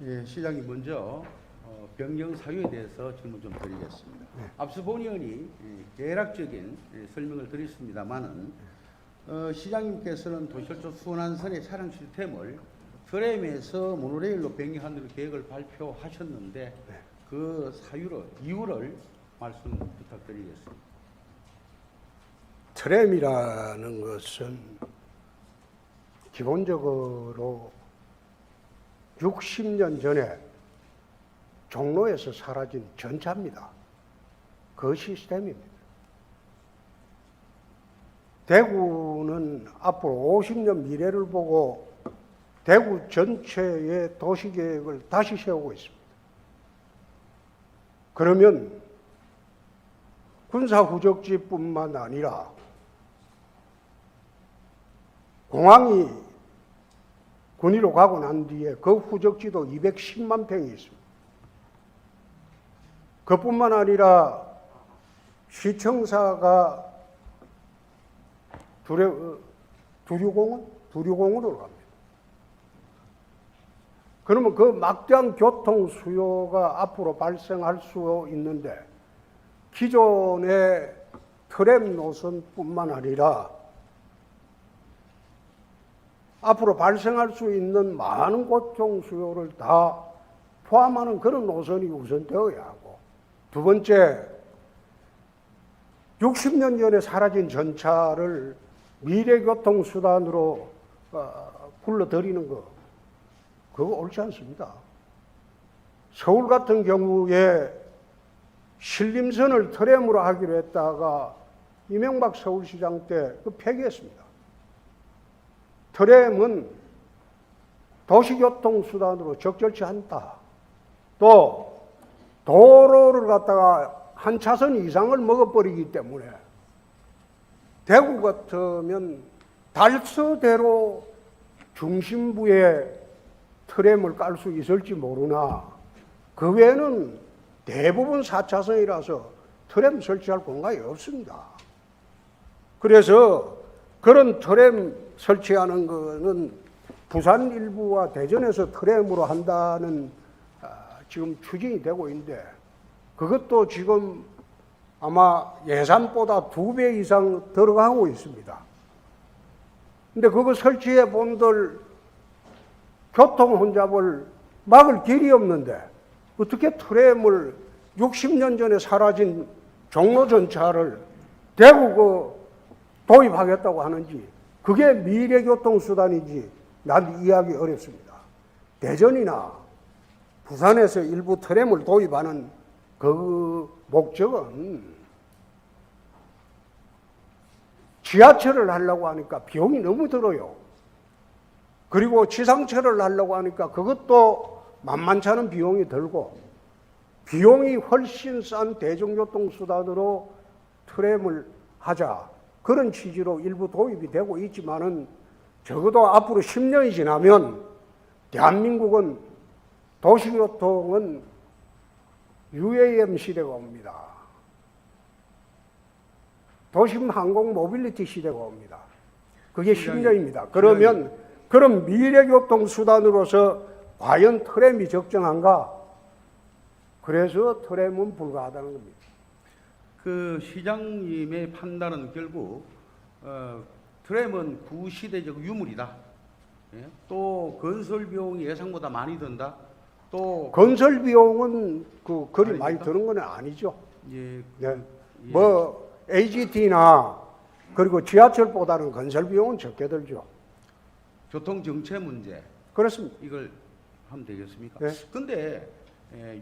예, 시장님 먼저 변경 사유에 대해서 질문 좀 드리겠습니다. 네. 앞서 본의원이 대략적인 설명을 드렸습니다만은 시장님께서는 도시철도 순환선의 차량 시스템을 트램에서 모노레일로 변경하는 계획을 발표하셨는데 네. 그 이유를 말씀 부탁드리겠습니다. 트램이라는 것은 기본적으로 60년 전에 종로에서 사라진 전차입니다. 그 시스템입니다. 대구는 앞으로 50년 미래를 보고 대구 전체의 도시계획을 다시 세우고 있습니다. 그러면 군사후적지뿐만 아니라 공항이 군위로 가고 난 뒤에 그 후적지도 210만 평이 있습니다. 그뿐만 아니라 시청사가 두류공원으로 갑니다. 그러면 그 막대한 교통 수요가 앞으로 발생할 수 있는데 기존의 트램 노선뿐만 아니라 앞으로 발생할 수 있는 많은 교통 수요를 다 포함하는 그런 노선이 우선되어야 하고, 두 번째, 60년 전에 사라진 전차를 미래교통수단으로 불러들이는 거, 그거 옳지 않습니다. 서울 같은 경우에 신림선을 트램으로 하기로 했다가 이명박 서울시장 때 그 폐기했습니다. 트램은 도시교통수단으로 적절치 않다. 또 도로를 갖다가 한 차선 이상을 먹어버리기 때문에 대구 같으면 달서대로 중심부에 트램을 깔 수 있을지 모르나 그 외에는 대부분 4차선이라서 트램 설치할 공간이 없습니다. 그래서 그런 트램 설치하는 것은 부산 일부와 대전에서 트램으로 한다는 지금 추진이 되고 있는데 그것도 지금 아마 예산보다 2배 이상 들어가고 있습니다. 근데 그거 설치해 본들 교통 혼잡을 막을 길이 없는데 어떻게 트램을 60년 전에 사라진 종로 전차를 대구 도입하겠다고 하는지 그게 미래교통수단인지 난 이해하기 어렵습니다. 대전이나 부산에서 일부 트램을 도입하는 그 목적은 지하철을 하려고 하니까 비용이 너무 들어요. 그리고 지상철을 하려고 하니까 그것도 만만치 않은 비용이 들고 비용이 훨씬 싼 대중교통수단으로 트램을 하자. 그런 취지로 일부 도입이 되고 있지만은 적어도 앞으로 10년이 지나면 대한민국은 도시교통은 UAM 시대가 옵니다. 도심 항공 모빌리티 시대가 옵니다. 그게 10년입니다. 그러면 그런 미래교통 수단으로서 과연 트램이 적정한가? 그래서 트램은 불가하다는 겁니다. 그 시장님의 판단은 결국 트램은 구시대적 유물이다. 예? 또 건설 비용이 예상보다 많이 든다. 또 건설 비용은 그리 많이 드는 건 아니죠. 예, 네. 뭐 AGT나 그리고 지하철보다는 건설 비용은 적게 들죠. 교통 정체 문제. 그렇습니다. 이걸 하면 되겠습니까? 네. 근데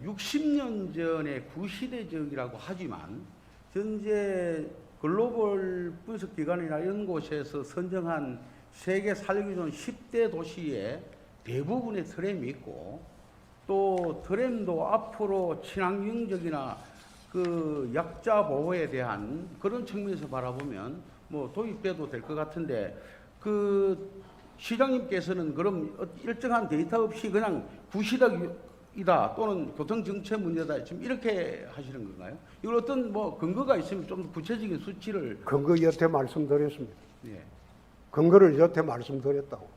60년 전에 구시대적이라고 하지만 현재 글로벌 분석기관이나 이런 곳에서 선정한 세계 살기 좋은 10대 도시에 대부분의 트램이 있고 또 트램도 앞으로 친환경적이나 그 약자 보호에 대한 그런 측면에서 바라보면 뭐 도입돼도 될 것 같은데 그 시장님께서는 그럼 일정한 데이터 없이 그냥 구시대이다 또는 교통 정체 문제다 지금 이렇게 하시는 건가요? 이걸 어떤 뭐 근거가 있으면 좀 더 구체적인 수치를 근거 여태 말씀드렸습니다. 예. 근거를 여태 말씀드렸다고.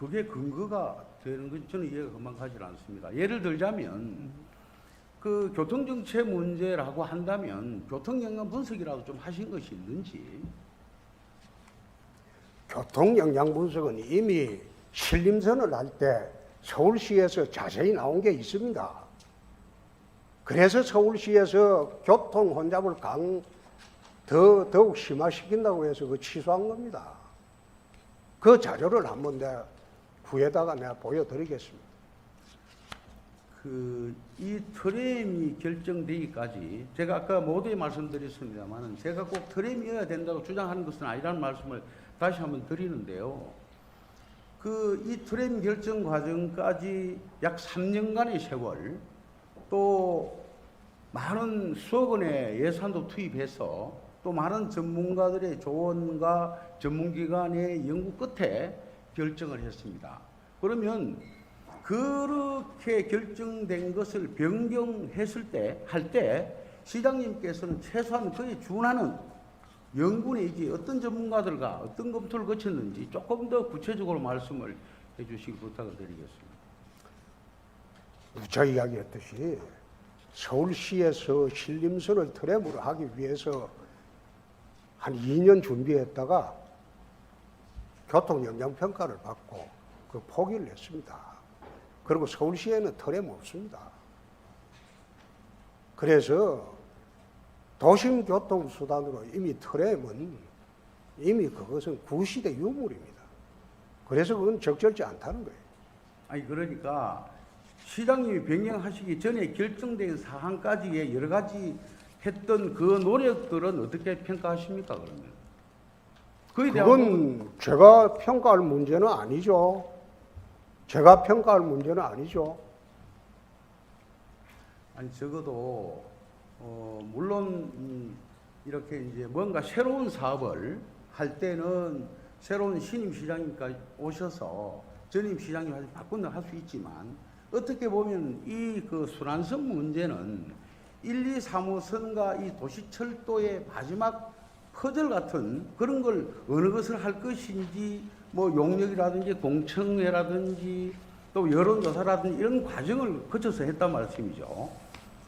그게 근거가 되는 건 저는 이해가 금방 가지 않습니다. 예를 들자면 그 교통정체 문제라고 한다면 교통영향 분석이라도 좀 하신 것이 있는지. 교통영향 분석은 이미 신림선을 할 때 서울시에서 자세히 나온 게 있습니다. 그래서 서울시에서 교통 혼잡을 더욱 심화시킨다고 해서 그 취소한 겁니다. 그 자료를 한번 내가 후에다가 내가 보여드리겠습니다. 이 트램이 결정되기까지 제가 아까 모두에 말씀드렸습니다만은 제가 꼭 트램이어야 된다고 주장하는 것은 아니라는 말씀을 다시 한번 드리는데요. 이 트램 결정 과정까지 약 3년간의 세월, 또 많은 수억 원의 예산도 투입해서 또 많은 전문가들의 조언과 전문기관의 연구 끝에 결정을 했습니다. 그러면 그렇게 결정된 것을 변경했을 때, 시장님께서는 최소한 그에 준하는 연구 내지 어떤 전문가들과 어떤 검토를 거쳤는지 조금 더 구체적으로 말씀을 해 주시기 부탁을 드리겠습니다. 우차 이야기했듯이 서울시에서 신림선을 트램으로 하기 위해서 한 2년 준비했다가 교통영향평가를 받고 그 포기를 했습니다. 그리고 서울시에는 트램 없습니다. 그래서 도심교통수단으로 이미 트램은 이미 그것은 구시대 유물입니다. 그래서 그건 적절치 않다는 거예요. 아니 그러니까 시장님이 변경하시기 전에 결정된 사항까지의 여러 가지 했던 그 노력들은 어떻게 평가하십니까 그러면? 그에 대한 그건 제가 평가할 문제는 아니죠. 제가 평가할 문제는 아니죠. 아니 적어도 물론 이렇게 이제 뭔가 새로운 사업을 할 때는 새로운 신임 시장님까지 오셔서 전임 시장님한테 바꾼다 할 수 있지만 어떻게 보면 이 그 순환선 문제는 1, 2, 3호선과 이 도시철도의 마지막 퍼즐 같은 그런 걸 어느 것을 할 것인지 뭐 용역이라든지 공청회라든지 또 여론조사라든지 이런 과정을 거쳐서 했단 말씀이죠.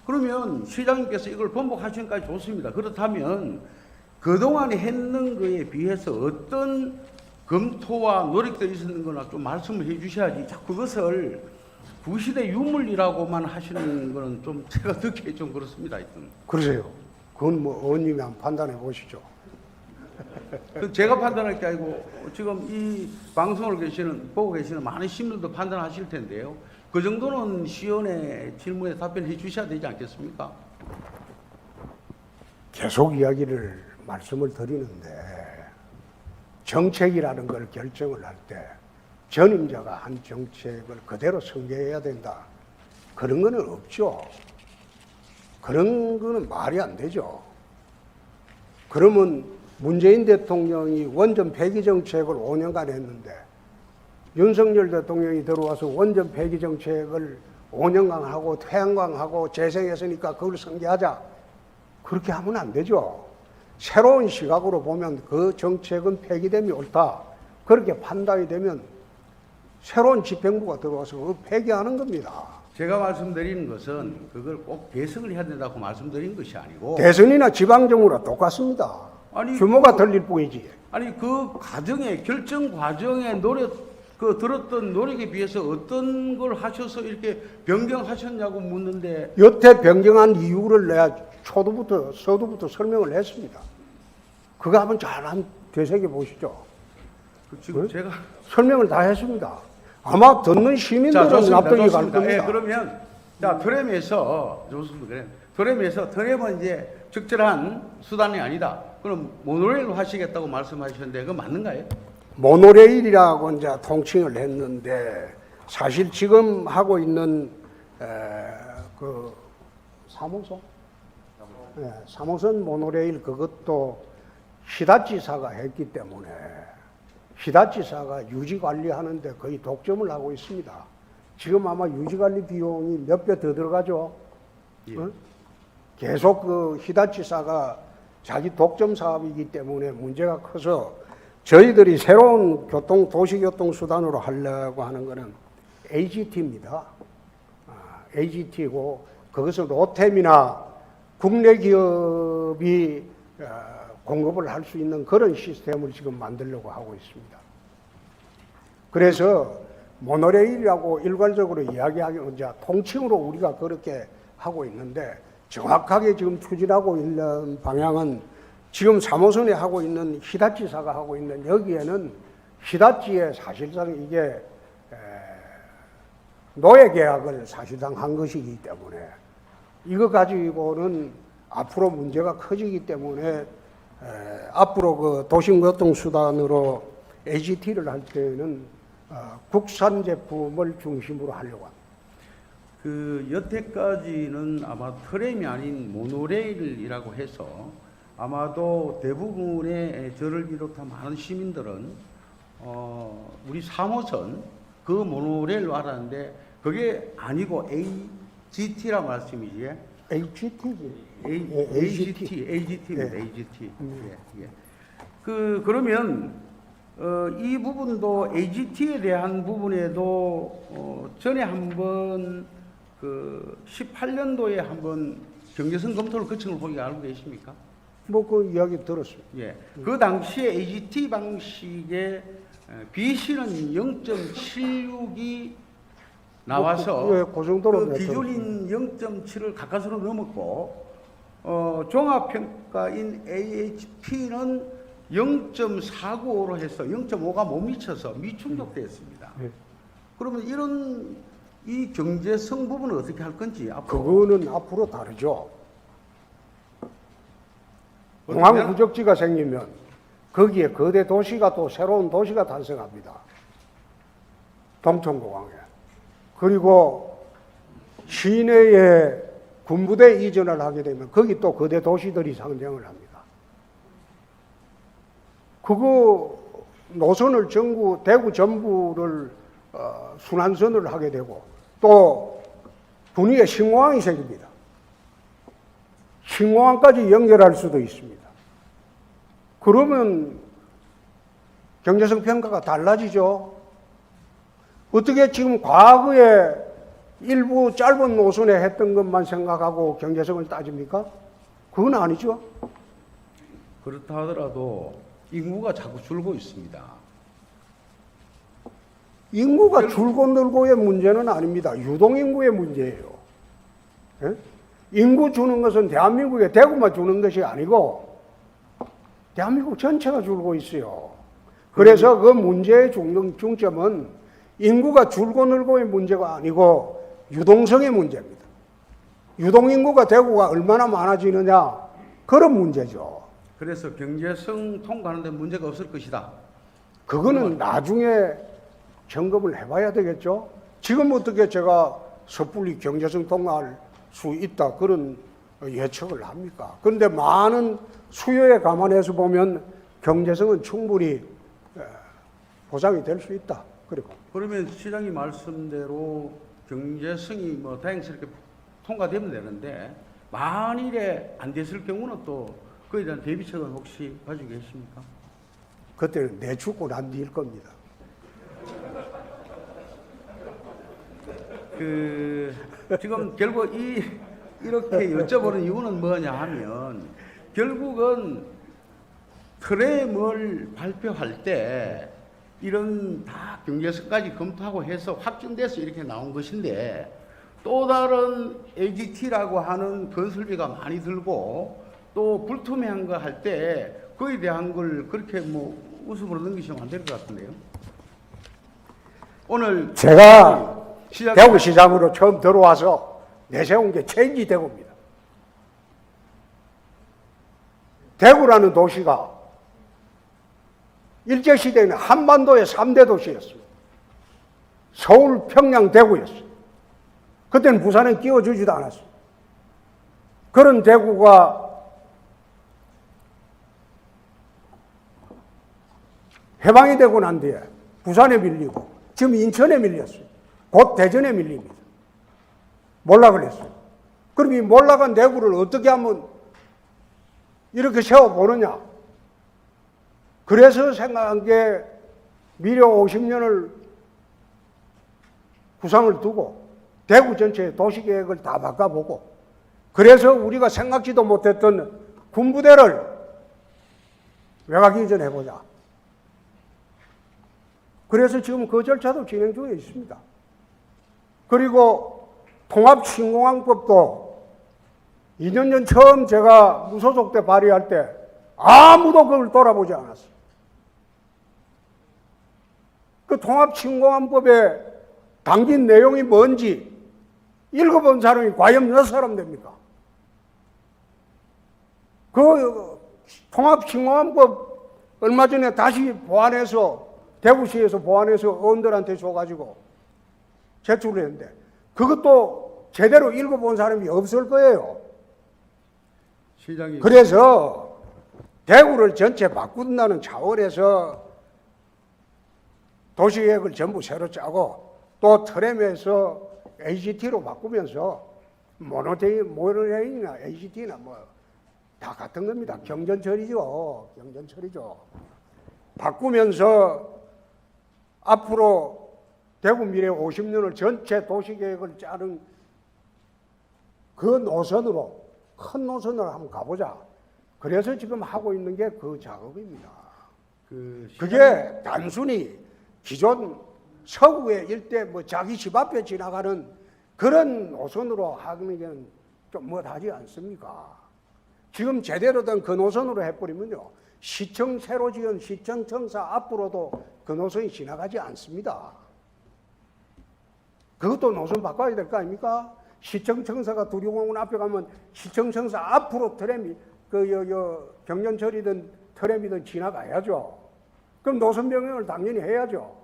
그러면 시장님께서 이걸 번복하시는 까지 좋습니다. 그렇다면 그동안에 했는 거에 비해서 어떤 검토와 노력들이 있었는 거나 좀 말씀을 해 주셔야지 자꾸 그것을 구시대 유물이라고만 하시는 거는 좀 제가 듣기에 좀 그렇습니다. 하여튼. 그러세요. 그건 뭐 의원님이 한번 판단해 보시죠. 제가 판단할 게 아니고 지금 이 방송을 보고 계시는 많은 시민들도 판단하실 텐데요. 그 정도는 시의원의 질문에 답변해 주셔야 되지 않겠습니까? 계속 말씀을 드리는데 정책이라는 걸 결정을 할 때 전임자가 한 정책을 그대로 승계해야 된다. 그런 거는 없죠. 그런 거는 말이 안 되죠. 그러면 문재인 대통령이 원전 폐기 정책을 5년간 했는데 윤석열 대통령이 들어와서 원전 폐기 정책을 5년간 하고 태양광하고 재생했으니까 그걸 승계하자. 그렇게 하면 안 되죠. 새로운 시각으로 보면 그 정책은 폐기됨이 옳다. 그렇게 판단이 되면 새로운 집행부가 들어와서 그걸 폐기하는 겁니다. 제가 말씀드리는 것은 그걸 꼭 개성을 해야 된다고 말씀드린 것이 아니고 대선이나 지방정부랑 똑같습니다. 아니, 규모가 틀릴 뿐이지. 아니 그 과정에 결정 과정에 들었던 노력에 비해서 어떤 걸 하셔서 이렇게 변경하셨냐고 묻는데 여태 변경한 이유를 내가 서두부터 설명을 했습니다. 그거 한번 잘 되새겨 보시죠. 지금 제가 설명을 다 했습니다. 아마 듣는 시민들은 납득이 갈 겁니다. 예, 그러면 트램에서 트램은 이제 적절한 수단이 아니다. 그럼 모노레일로 하시겠다고 말씀하셨는데 그거 맞는가요? 모노레일이라고 이제 통칭을 했는데 사실 지금 하고 있는 그 3호선? 네, 3호선 모노레일 그것도 히다치사가 했기 때문에 히다치사가 유지관리하는데 거의 독점을 하고 있습니다. 지금 아마 유지관리 비용이 몇 배 더 들어가죠. 예. 어? 계속 그 히다치사가 자기 독점 사업이기 때문에 문제가 커서 저희들이 새로운 도시교통수단으로 하려고 하는 것은 AGT입니다. AGT고 그것은 로템이나 국내 기업이 공급을 할 수 있는 그런 시스템을 지금 만들려고 하고 있습니다. 그래서 모노레일이라고 일괄적으로 이야기하기는 이제 통칭으로 우리가 그렇게 하고 있는데 정확하게 지금 추진하고 있는 방향은 지금 3호선에 하고 있는 히다치사가 하고 있는 여기에는 히다치에 사실상 이게 노예 계약을 사실상 한 것이기 때문에 이거 가지고는 앞으로 문제가 커지기 때문에 앞으로 그 도심교통수단으로 AGT를 할 때는 국산 제품을 중심으로 하려고 합니다. 그 여태까지는 아마 트램이 아닌 모노레일이라고 해서 아마도 대부분의 저를 비롯한 많은 시민들은 우리 3호선 그 모노레일로 알았는데 그게 아니고 AGT라고 말씀이지? AGT지. AGT입니다. AGT. 예. 그러면 이 부분도 AGT에 대한 부분에도 전에 한번 그 18년도에 한번 경제성 검토를 거친 걸 보기 알고 계십니까? 뭐 그 이야기 들었습니다. 예. 그 당시에 AGT 방식의 BC는 0.76이 나와서 예, 그 정도로 그 기준인 0.7을 가까스로 넘었고 종합평가인 AHP는 0.49로 해서 0.5가 못 미쳐서 미충족되었습니다. 예. 그러면 이 경제성 부분은 어떻게 할 건지 앞으로 그거는 앞으로 다르죠. 공항 부적지가 생기면 거기에 거대 도시가 또 새로운 도시가 탄생합니다. 동천공항에. 그리고 시내에 군부대 이전을 하게 되면 거기 또 거대 도시들이 상정을 합니다. 그거 노선을 대구 전부를 순환선을 하게 되고 또 분위에 신공항이 생깁니다. 신공항까지 연결할 수도 있습니다. 그러면 경제성 평가가 달라지죠. 어떻게 지금 과거에 일부 짧은 노선에 했던 것만 생각하고 경제성을 따집니까? 그건 아니죠. 그렇다 하더라도 인구가 자꾸 줄고 있습니다. 인구가 줄고 늘고의 문제는 아닙니다. 유동인구의 문제예요. 예? 인구 주는 것은 대한민국에 대구만 주는 것이 아니고 대한민국 전체가 줄고 있어요. 그래서 그 문제의 중점은 인구가 줄고 늘고의 문제가 아니고 유동성의 문제입니다. 유동인구가 대구가 얼마나 많아지느냐 그런 문제죠. 그래서 경제성 통과하는 데 문제가 없을 것이다. 그거는 나중에 점검을 해봐야 되겠죠. 지금 어떻게 제가 섣불리 경제성 통과할 수 있다 그런 예측을 합니까? 그런데 많은 수요에 감안해서 보면 경제성은 충분히 보장이 될 수 있다. 그리고 그러면 시장님 말씀대로 경제성이 뭐 다행스럽게 통과되면 되는데 만일에 안 됐을 경우는 또 그에 대한 대비책은 혹시 가지고 계십니까? 그때는 내 죽고 난 뒤일 겁니다. 지금 결국 이렇게 여쭤보는 이유는 뭐냐 하면 결국은 트램을 발표할 때 이런 다 경제성까지 검토하고 해서 확정돼서 이렇게 나온 것인데 또 다른 AGT라고 하는 건설비가 많이 들고 또 불투명한 거 할 때 그에 대한 걸 그렇게 뭐 웃음으로 넘기시면 안 될 것 같은데요. 오늘 제가 대구시장으로 처음 들어와서 내세운 게 체인지 대구입니다. 대구라는 도시가 일제시대에는 한반도의 3대 도시였습니다. 서울, 평양, 대구였어요. 그때는 부산에 끼워주지도 않았어요. 그런 대구가 해방이 되고 난 뒤에 부산에 밀리고 지금 인천에 밀렸어요. 곧 대전에 밀립니다. 몰락을 했어요. 그럼 이 몰락한 대구를 어떻게 하면 이렇게 세워보느냐? 그래서 생각한 게 미래 50년을 구상을 두고 대구 전체의 도시계획을 다 바꿔보고, 그래서 우리가 생각지도 못했던 군부대를 외곽 이전해보자. 그래서 지금 그 절차도 진행 중에 있습니다. 그리고 통합신공항법도 2년 전 처음 제가 무소속 때 발의할 때 아무도 그걸 돌아보지 않았어요. 그 통합신공항법에 담긴 내용이 뭔지 읽어본 사람이 과연 몇 사람 됩니까? 그 통합신공항법 얼마 전에 다시 보완해서 대구시에서 보완해서 의원들한테 줘가지고 제출을 했는데 그것도 제대로 읽어본 사람이 없을 거예요. 시장님. 그래서 대구를 전체 바꾼다는 차원에서 도시계획을 전부 새로 짜고 또 트램에서 AGT로 바꾸면서 모노레일이나 AGT나 뭐 다 같은 겁니다. 경전처리죠. 경전처리죠. 바꾸면서 앞으로 대구 미래 50년을 전체 도시계획을 짜는 그 노선으로, 큰 노선으로 한번 가보자. 그래서 지금 하고 있는 게 그 작업입니다. 그게 단순히 기존 서구의 일대 뭐 자기 집 앞에 지나가는 그런 노선으로 하는 게 좀 못하지 않습니까? 지금 제대로 된 그 노선으로 해버리면요, 시청 새로 지은 시청청사 앞으로도 그 노선이 지나가지 않습니다. 그것도 노선 바꿔야 될 거 아닙니까? 시청청사가 두류공원 앞에 가면 시청청사 앞으로 트램이 경전철이든 트램이든 지나가야죠. 그럼 노선 변경을 당연히 해야죠.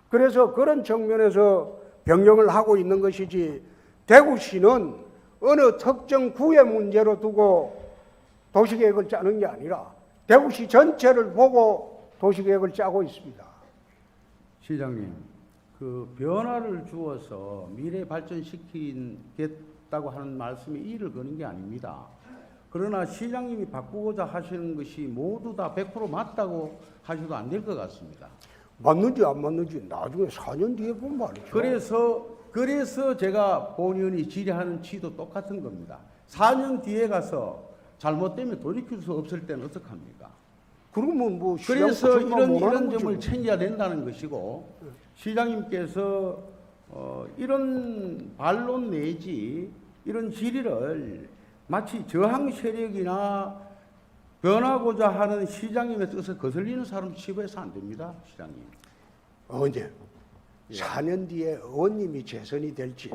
그래서 그런 측면에서 변경을 하고 있는 것이지, 대구시는 어느 특정 구의 문제로 두고 도시계획을 짜는 게 아니라 대구시 전체를 보고 도시계획을 짜고 있습니다. 시장님, 그 변화를 주어서 미래 발전시키겠다고 하는 말씀에 이의를 거는 게 아닙니다. 그러나 시장님이 바꾸고자 하시는 것이 모두 다 100% 맞다고 하셔도 안 될 것 같습니다. 맞는지 안 맞는지 나중에 4년 뒤에 보면 말이죠. 그래서 제가 본의원이 질의하는 취도 똑같은 겁니다. 4년 뒤에 가서 잘못되면 돌이킬 수 없을 때는 어떡합니까? 그러면 뭐 그래서 이런 점을 챙겨야 된다는 것이고, 시장님께서 이런 반론 내지 이런 질의를 마치 저항 세력이나 변하고자 하는 시장님의 뜻을 거슬리는 사람 취급해서 안 됩니다, 시장님. 언제? 예. 4년 뒤에 의원님이 재선이 될지,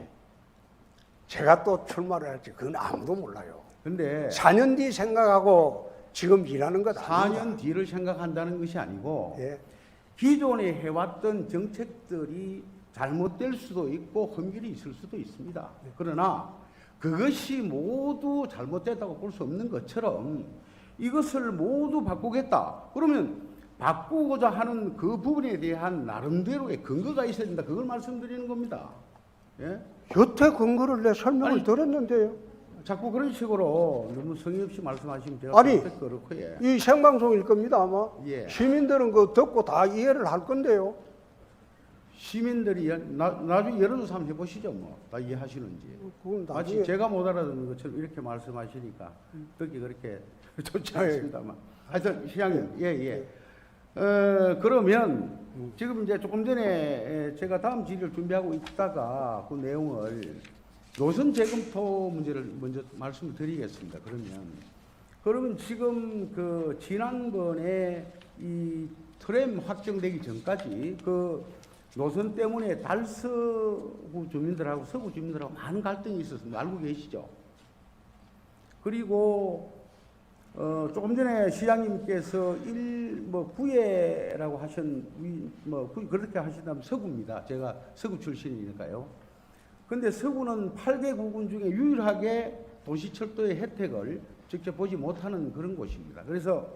제가 또 출마를 할지, 그건 아무도 몰라요. 근데 4년 뒤 생각하고 지금 일하는 것 아닙니다. 4년 뒤를 생각한다는 것이 아니고, 예. 기존에 해왔던 정책들이 잘못될 수도 있고 흠결이 있을 수도 있습니다. 그러나 그것이 모두 잘못됐다고 볼 수 없는 것처럼 이것을 모두 바꾸겠다. 그러면 바꾸고자 하는 그 부분에 대한 나름대로의 근거가 있어야 된다. 그걸 말씀드리는 겁니다. 예? 여태 근거를 내 설명을 아니, 드렸는데요. 자꾸 그런 식으로 너무 성의 없이 말씀하시면 제가 아니, 그렇고, 예. 이 생방송일 겁니다, 아마. 예. 시민들은 그거 듣고 다 이해를 할 건데요. 시민들이 나중에 여론조사 한번 해보시죠, 뭐. 다 이해하시는지. 그건 마치 나중에 제가 못 알아듣는 것처럼 이렇게 말씀하시니까 듣기 그렇게 좋지 예. 않습니다만. 하여튼, 시장님, 예. 그러면 지금 이제 조금 전에 제가 다음 질의를 준비하고 있다가 그 내용을 노선 재검토 문제를 먼저 말씀을 드리겠습니다. 그러면 지금 그 지난번에 이 트램 확정되기 전까지 그 노선 때문에 달서구 주민들하고 서구 주민들하고 많은 갈등이 있었습니다. 알고 계시죠? 그리고 조금 전에 시장님께서 구예라고 그렇게 하신다면 서구입니다. 제가 서구 출신이니까요. 근데 서구는 8개 구군 중에 유일하게 도시철도의 혜택을 직접 보지 못하는 그런 곳입니다. 그래서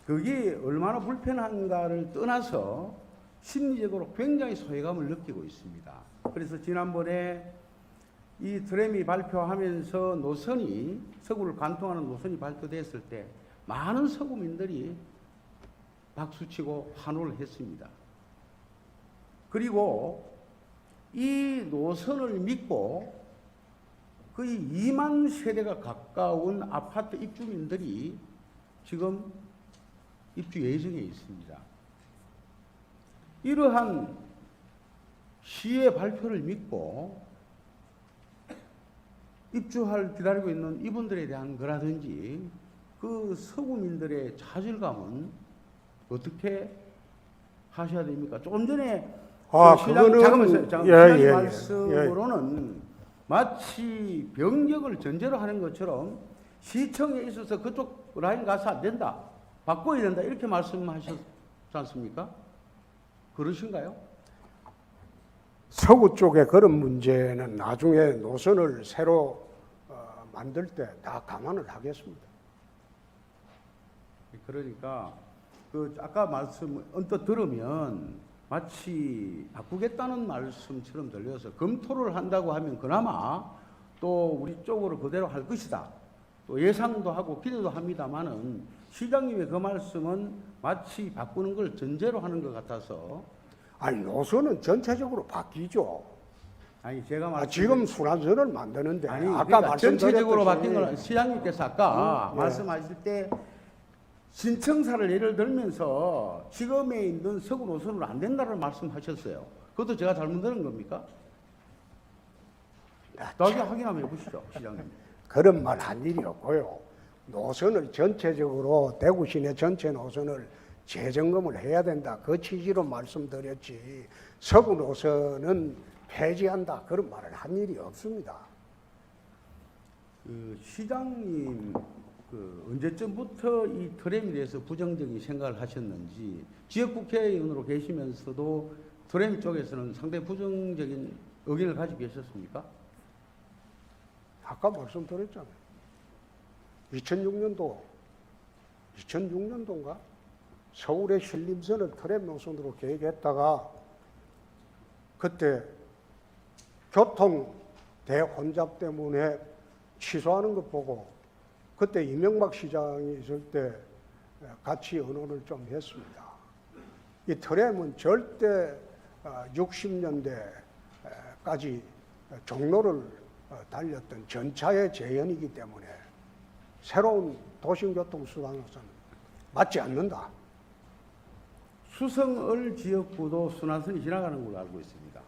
그게 얼마나 불편한가를 떠나서 심리적으로 굉장히 소외감을 느끼고 있습니다. 그래서 지난번에 이 트램이 발표하면서 노선이, 서구를 관통하는 노선이 발표됐을 때 많은 서구민들이 박수치고 환호를 했습니다. 그리고 이 노선을 믿고 거의 2만 세대가 가까운 아파트 입주민들이 지금 입주 예정에 있습니다. 이러한 시의 발표를 믿고 입주할 기다리고 있는 이분들에 대한 거라든지 그 서구민들의 좌절감은 어떻게 하셔야 됩니까? 조금 전에 그거는 시장님 말씀으로는 마치 병력을 전제로 하는 것처럼 시청에 있어서 그쪽 라인 가서 안 된다, 바꿔야 된다 이렇게 말씀하셨지 않습니까? 그러신가요? 서구 쪽에 그런 문제는 나중에 노선을 새로 만들 때 다 감안을 하겠습니다. 그러니까 그 아까 말씀 언뜻 들으면 마치 바꾸겠다는 말씀처럼 들려서 검토를 한다고 하면 그나마 또 우리 쪽으로 그대로 할 것이다. 또 예상도 하고 기대도 합니다마는 시장님의 그 말씀은 마치 바꾸는 걸 전제로 하는 것 같아서. 아니 노선은 전체적으로 바뀌죠. 아니 제가 지금 순환선을 만드는데 아니 아까 그러니까 전체적으로 말씀드렸듯이 바뀐 걸 시장님께서 아까 예. 말씀하실 때 신청사를 예를 들면서 지금에 있는 서구 노선으로 안 된다는 말씀하셨어요. 그것도 제가 잘못 들은 겁니까? 나중에 확인 한번 해보시죠, 시장님. 그런 말 한 일이 없고요. 노선을 전체적으로 대구 시내 전체 노선을 재점검을 해야 된다. 그 취지로 말씀드렸지. 서구 노선은 폐지한다. 그런 말을 한 일이 없습니다. 그 시장님 언제쯤부터 이 트램에 대해서 부정적인 생각을 하셨는지, 지역국회의원으로 계시면서도 트램 쪽에서는 상당히 부정적인 의견을 가지고 계셨습니까? 아까 말씀드렸잖아요. 2006년도인가? 서울의 신림선을 트램 노선으로 계획했다가 그때 교통 대혼잡 때문에 취소하는 것 보고 그때 이명박 시장이 있을 때 같이 의논을 좀 했습니다. 이 트램은 절대 60년대까지 종로를 달렸던 전차의 재현이기 때문에 새로운 도심교통수단으로서는 맞지 않는다. 수성을 지역구도 순환선이 지나가는 걸로 알고 있습니다.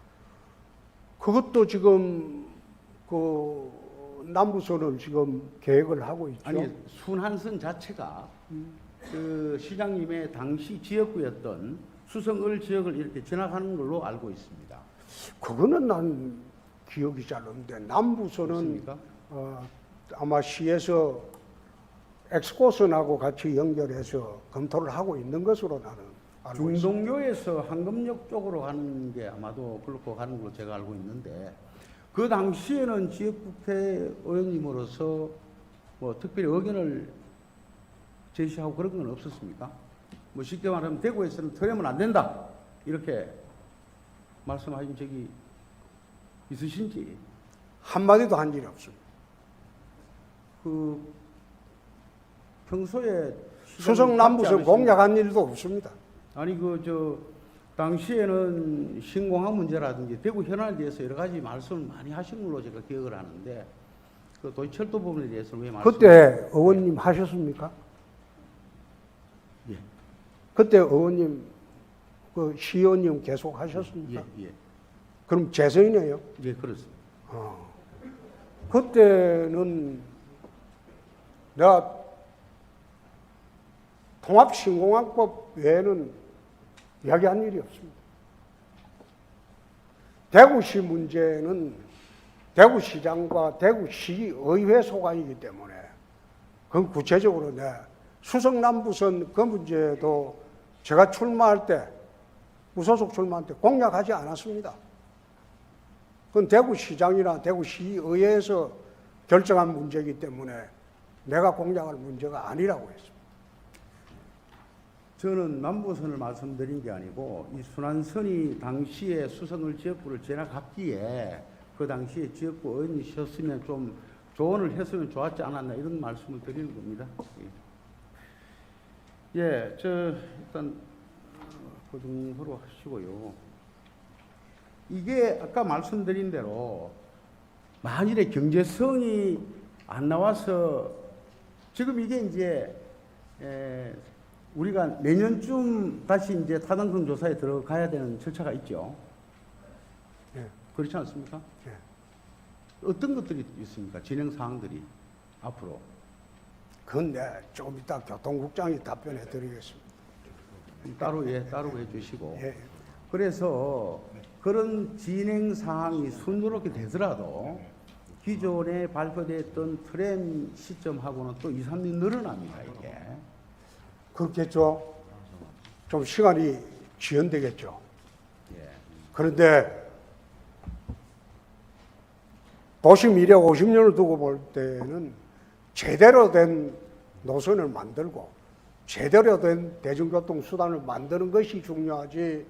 그것도 지금 그 남부선을 지금 계획을 하고 있죠. 아니 순환선 자체가 그 시장님의 당시 지역구였던 수성을 지역을 이렇게 지나가는 걸로 알고 있습니다. 그거는 난 기억이 잘 없는데 남부선은 맞습니까? 아마 시에서 엑스코선하고 같이 연결해서 검토를 하고 있는 것으로 나는 알고 있습니다. 중동교에서 황금역 쪽으로 가는 게 아마도 그렇고 가는 걸로 제가 알고 있는데, 그 당시에는 지역국회의원님으로서 뭐 특별히 의견을 제시하고 그런 건 없었습니까? 뭐 쉽게 말하면 대구에서는 트램은 안 된다 이렇게 말씀하신 적이 있으신지. 한마디도 한 일이 없습니다. 그 평소에 수성 남부선 공략한 일도 없습니다. 아니 당시에는 신공항 문제라든지 대구 현안에 대해서 여러 가지 말씀을 많이 하신 걸로 제가 기억을 하는데, 그 도시철도 부분에 대해서는 왜 말씀? 그때 의원님 하셨습니까? 예. 그때 의원님 그 시의원님 계속 하셨습니까? 예. 그럼 재선이네요. 예, 그렇습니다. 그때는 내가 통합신공항법 외에는 이야기한 일이 없습니다. 대구시 문제는 대구시장과 대구시의회 소관이기 때문에 그건 구체적으로 수성남부선 그 문제도 제가 출마할 때, 무소속 출마할 때 공략하지 않았습니다. 그건 대구시장이나 대구시의회에서 결정한 문제이기 때문에 내가 공략할 문제가 아니라고 했습니다. 저는 남부선을 말씀드린 게 아니고 이 순환선이 당시에 수성을 지역구를 지나갔기에 그 당시에 지역구 의원이셨으면 좀 조언을 했으면 좋았지 않았나 이런 말씀을 드리는 겁니다. 예, 저 일단 그 정도로 하시고요. 이게 아까 말씀드린 대로 만일에 경제성이 안 나와서 지금 이게 이제 우리가 내년쯤 다시 이제 타당성 조사에 들어가야 되는 절차가 있죠. 예. 그렇지 않습니까? 예. 어떤 것들이 있습니까? 진행 사항들이 앞으로. 그건 조금 이따 교통국장이 답변해 드리겠습니다. 따로 해주시고. 예. 그래서 그런 진행 사항이 순조롭게 되더라도 기존에 발표됐던 트램 시점하고는 또 2, 3년 늘어납니다, 이게. 그렇겠죠. 좀 시간이 지연되겠죠. 예. 그런데 도심 이래 50년을 두고 볼 때는 제대로 된 노선을 만들고 제대로 된 대중교통 수단을 만드는 것이 중요하지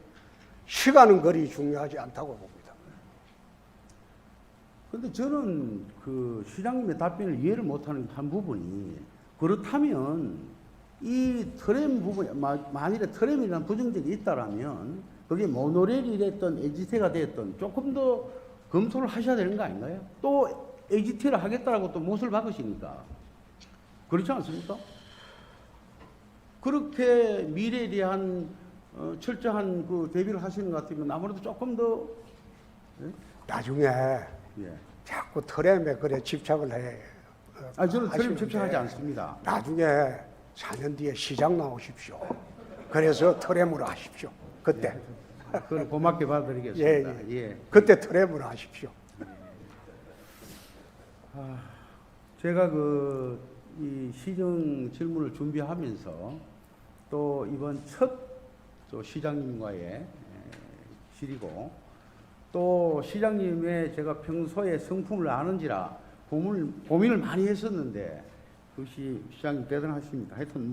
시간은 그리 중요하지 않다고 봅니다. 근데 저는 그 시장님의 답변을 이해를 못하는 한 부분이 그렇다면 이 트램 부분, 만일에 트램이라는 부정적이 있다라면 그게 모노레일이 됐던 LGT가 됐던 조금 더 검토를 하셔야 되는 거 아닌가요? 또 LGT를 하겠다라고 또 못을 박으시니까. 그렇지 않습니까? 그렇게 미래에 대한 철저한 그 대비를 하시는 것 같으면 아무래도 조금 더 나중에 예. 자꾸 트램에 그래 집착을 해. 저는 트램 하시는데 집착하지 않습니다. 나중에 4년 뒤에 시장 나오십시오. 그래서 트램으로 하십시오. 그때. 그걸 고맙게 받아드리겠습니다. 예. 그때 트램으로 하십시오. 제가 이 시정 질문을 준비하면서 또 이번 또 시장님과의 질이고 또 시장님의 제가 평소에 성품을 아는지라 고민을 많이 했었는데 그것이 시장님 대단하십니다. 하여튼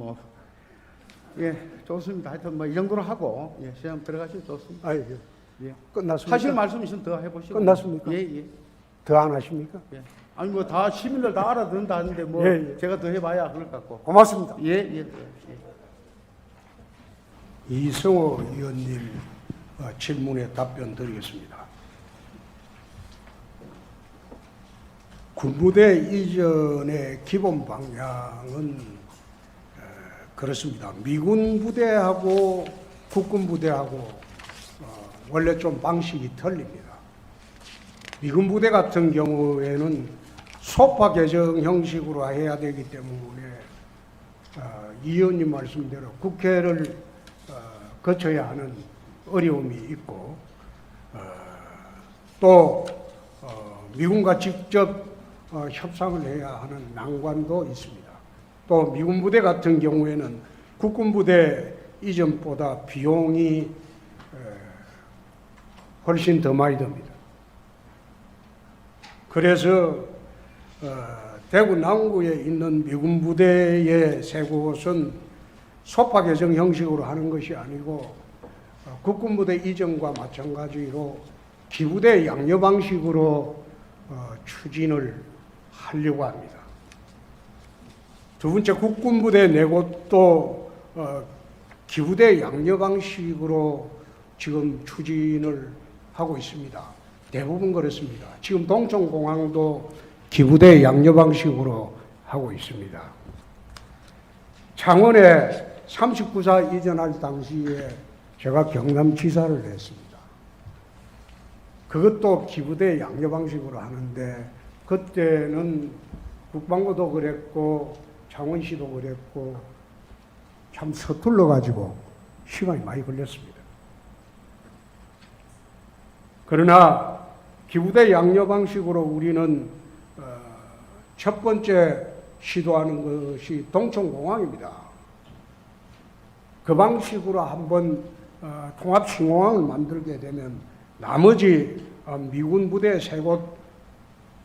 좋습니다. 하여튼 이 정도로 하고 시장 들어가시면 좋습니다. 예. 끝났습니까? 하실 말씀 있으면 더 해보시고. 끝났습니까? 예. 더 안 하십니까? 예. 아니 다 시민들 다 알아듣는다 하는데 예. 제가 더 해봐야 그럴 것 같고. 고맙습니다. 예. 이성호 의원님 질문에 답변 드리겠습니다. 군부대 이전의 기본 방향은 그렇습니다. 미군 부대하고 국군 부대하고 원래 좀 방식이 틀립니다. 미군 부대 같은 경우에는 소파 개정 형식으로 해야 되기 때문에 이 의원님 말씀대로 국회를 거쳐야 하는 어려움이 있고 또 미군과 직접 협상을 해야 하는 난관도 있습니다. 또 미군 부대 같은 경우에는 국군 부대 이전보다 비용이 훨씬 더 많이 듭니다. 그래서 대구 남구에 있는 미군 부대의 세 곳은 소파 개정 형식으로 하는 것이 아니고 국군 부대 이전과 마찬가지로 기부대 양녀 방식으로 추진을 하려고 합니다. 두 번째, 국군 부대 네 곳도 기부대 양녀 방식으로 지금 추진을 하고 있습니다. 대부분 그렇습니다. 지금 동청공항도 기부대 양녀 방식으로 하고 있습니다. 창원에 39사 이전할 당시에 제가 경남지사를 했습니다. 그것도 기부대 양녀 방식으로 하는데 그때는 국방부도 그랬고 창원시도 그랬고 참 서툴러 가지고 시간이 많이 걸렸습니다. 그러나 기부대 양녀 방식으로 우리는 첫 번째 시도하는 것이 동청공항입니다. 그 방식으로 한번 통합신공항을 만들게 되면 나머지 미군 부대 3곳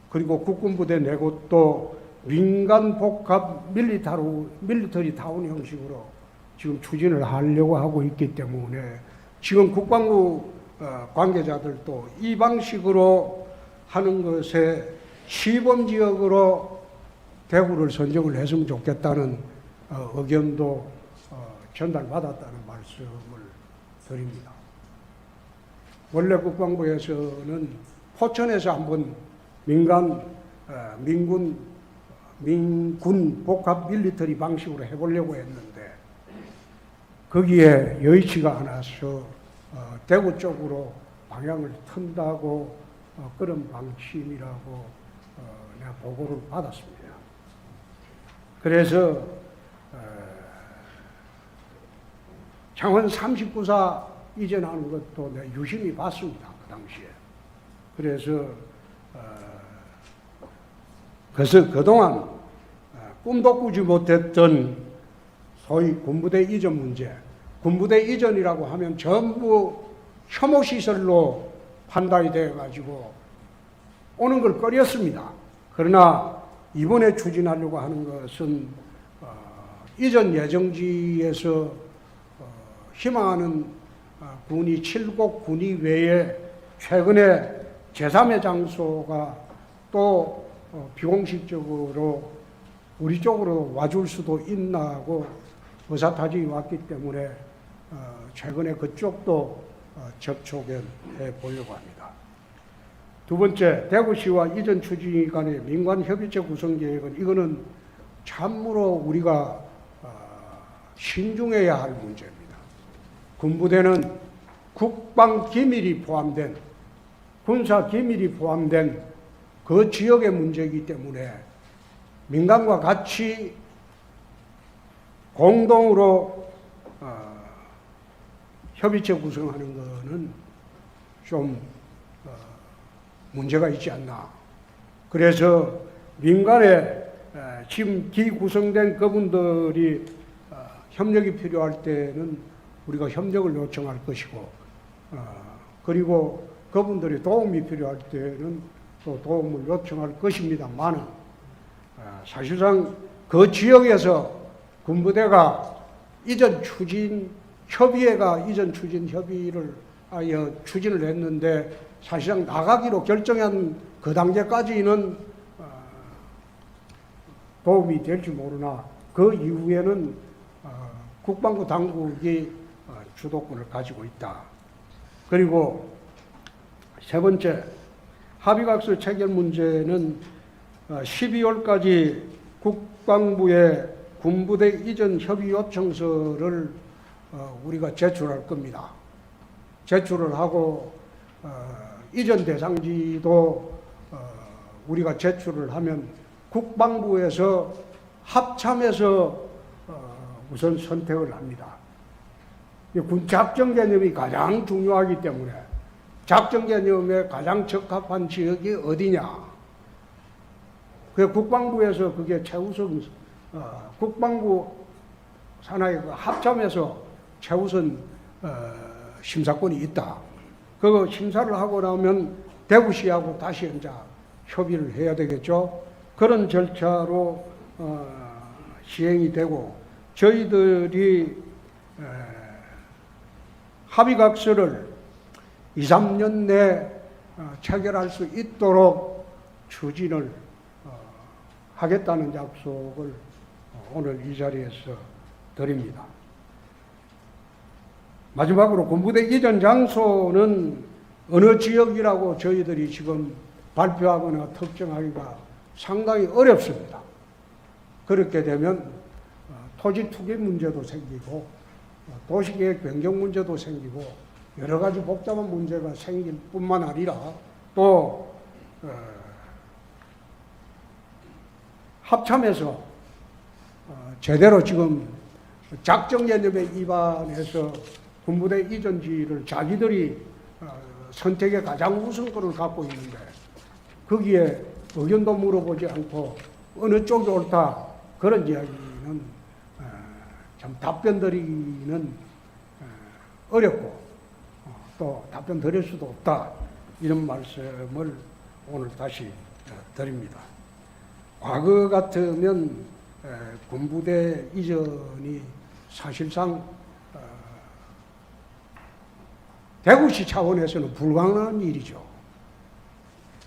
그리고 국군 부대 4곳도 민간 복합 밀리터리 타운 형식으로 지금 추진을 하려고 하고 있기 때문에 지금 국방부 관계자들도 이 방식으로 하는 것에 시범지역으로 대구를 선정을 했으면 좋겠다는 의견도 전달받았다는 말씀을 드립니다. 원래 국방부에서는 포천에서 한번 민군 복합 밀리터리 방식으로 해보려고 했는데 거기에 여의치가 않아서 대구 쪽으로 방향을 튼다고 그런 방침이라고 내가 보고를 받았습니다. 그래서 창원 39사 이전하는 것도 내가 유심히 봤습니다. 그 당시에. 그래서 그동안 꿈도 꾸지 못했던 소위 군부대 이전 문제, 군부대 이전이라고 하면 전부 혐오시설로 판단이 되어가지고 오는 걸 꺼렸습니다. 그러나 이번에 추진하려고 하는 것은 이전 예정지에서 희망하는 군이 7곡 군이 외에 최근에 제3의 장소가 또 비공식적으로 우리 쪽으로 와줄 수도 있나 하고 의사타진이 왔기 때문에 최근에 그쪽도 접촉해 보려고 합니다. 두 번째, 대구시와 이전 추진 간의 민관협의체 구성 계획은 이거는 참으로 우리가 신중해야 할 문제입니다. 군부대는 국방 기밀이 포함된, 군사 기밀이 포함된 그 지역의 문제이기 때문에 민간과 같이 공동으로 협의체 구성하는 것은 좀 문제가 있지 않나. 그래서 민간에 지금 기구성된 그분들이 협력이 필요할 때는 우리가 협력을 요청할 것이고, 그리고 그분들이 도움이 필요할 때는 또 도움을 요청할 것입니다만, 사실상 그 지역에서 군부대가 이전 추진 협의회가 이전 추진 협의를 추진을 했는데 사실상 나가기로 결정한 그 단계까지는 도움이 될지 모르나 그 이후에는 국방부 당국이 주도권을 가지고 있다. 그리고 세 번째, 합의각서 체결 문제는 12월까지 국방부에 군부대 이전 협의 요청서를 우리가 제출할 겁니다. 제출을 하고 이전 대상지도 우리가 제출을 하면 국방부에서 합참해서 우선 선택을 합니다. 군 작전 개념이 가장 중요하기 때문에 작전 개념에 가장 적합한 지역이 어디냐. 그 국방부에서 그게 최우선 국방부 산하의 그 합참에서 최우선 심사권이 있다. 그거 심사를 하고 나면 대구시하고 다시 이제 협의를 해야 되겠죠. 그런 절차로 시행이 되고 저희들이 합의각서를 2, 3년 내에 체결할 수 있도록 추진을 하겠다는 약속을 오늘 이 자리에서 드립니다. 마지막으로 군부대 이전 장소는 어느 지역이라고 저희들이 지금 발표하거나 특정하기가 상당히 어렵습니다. 그렇게 되면 토지 투기 문제도 생기고 도시계획 변경 문제도 생기고 여러 가지 복잡한 문제가 생길 뿐만 아니라 또 합참에서 제대로 지금 작전 개념에 위반해서 군부대 이전지를 자기들이 선택의 가장 우선권을 갖고 있는데 거기에 의견도 물어보지 않고 어느 쪽이 옳다 그런 이야기는 참 답변 드리기는 어렵고 또 답변 드릴 수도 없다 이런 말씀을 오늘 다시 드립니다. 과거 같으면 군부대 이전이 사실상 대구시 차원에서는 불가능한 일이죠.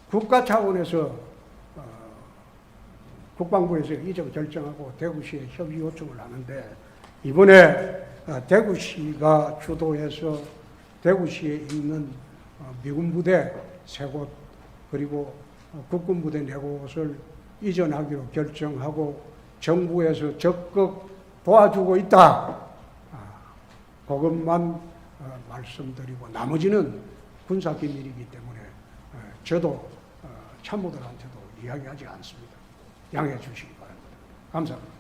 국가 차원에서 국방부에서 이전 결정하고 대구시에 협의 요청을 하는데 이번에 대구시가 주도해서 대구시에 있는 미군 부대 3곳 그리고 국군 부대 4곳을 이전하기로 결정하고 정부에서 적극 도와주고 있다. 그것만 말씀드리고 나머지는 군사 기밀이기 때문에 저도 참모들한테도 이야기하지 않습니다. 양해해 주시기 바랍니다. 감사합니다.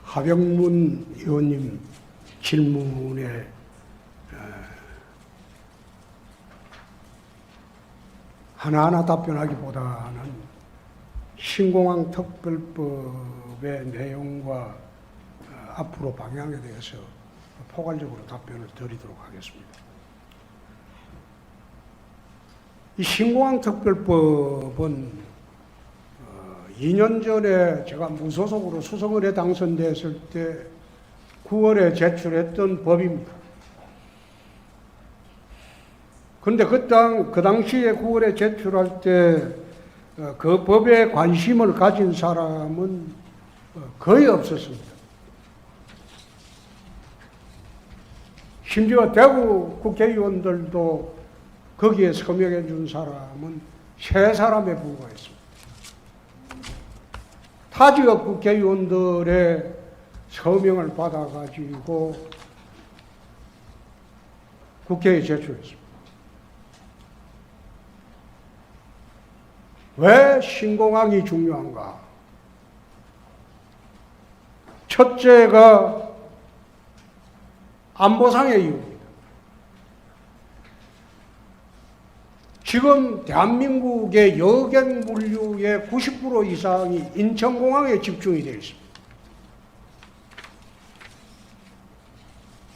하병문 의원님 질문에 하나하나 답변하기보다는 신공항 특별법의 내용과 앞으로 방향에 대해서 포괄적으로 답변을 드리도록 하겠습니다. 이 신공항 특별법은 2년 전에 제가 무소속으로 수성을에 당선됐을 때 9월에 제출했던 법입니다. 그런데 그 당시에 9월에 제출할 때 그 법에 관심을 가진 사람은 거의 없었습니다. 심지어 대구 국회의원들도 거기에 서명해 준 사람은 3사람에 불과했습니다. 타 지역 국회의원들의 서명을 받아가지고 국회에 제출했습니다. 왜 신공항이 중요한가? 첫째가 안보상의 이유입니다. 지금 대한민국의 여객 물류의 90% 이상이 인천공항에 집중이 되어 있습니다.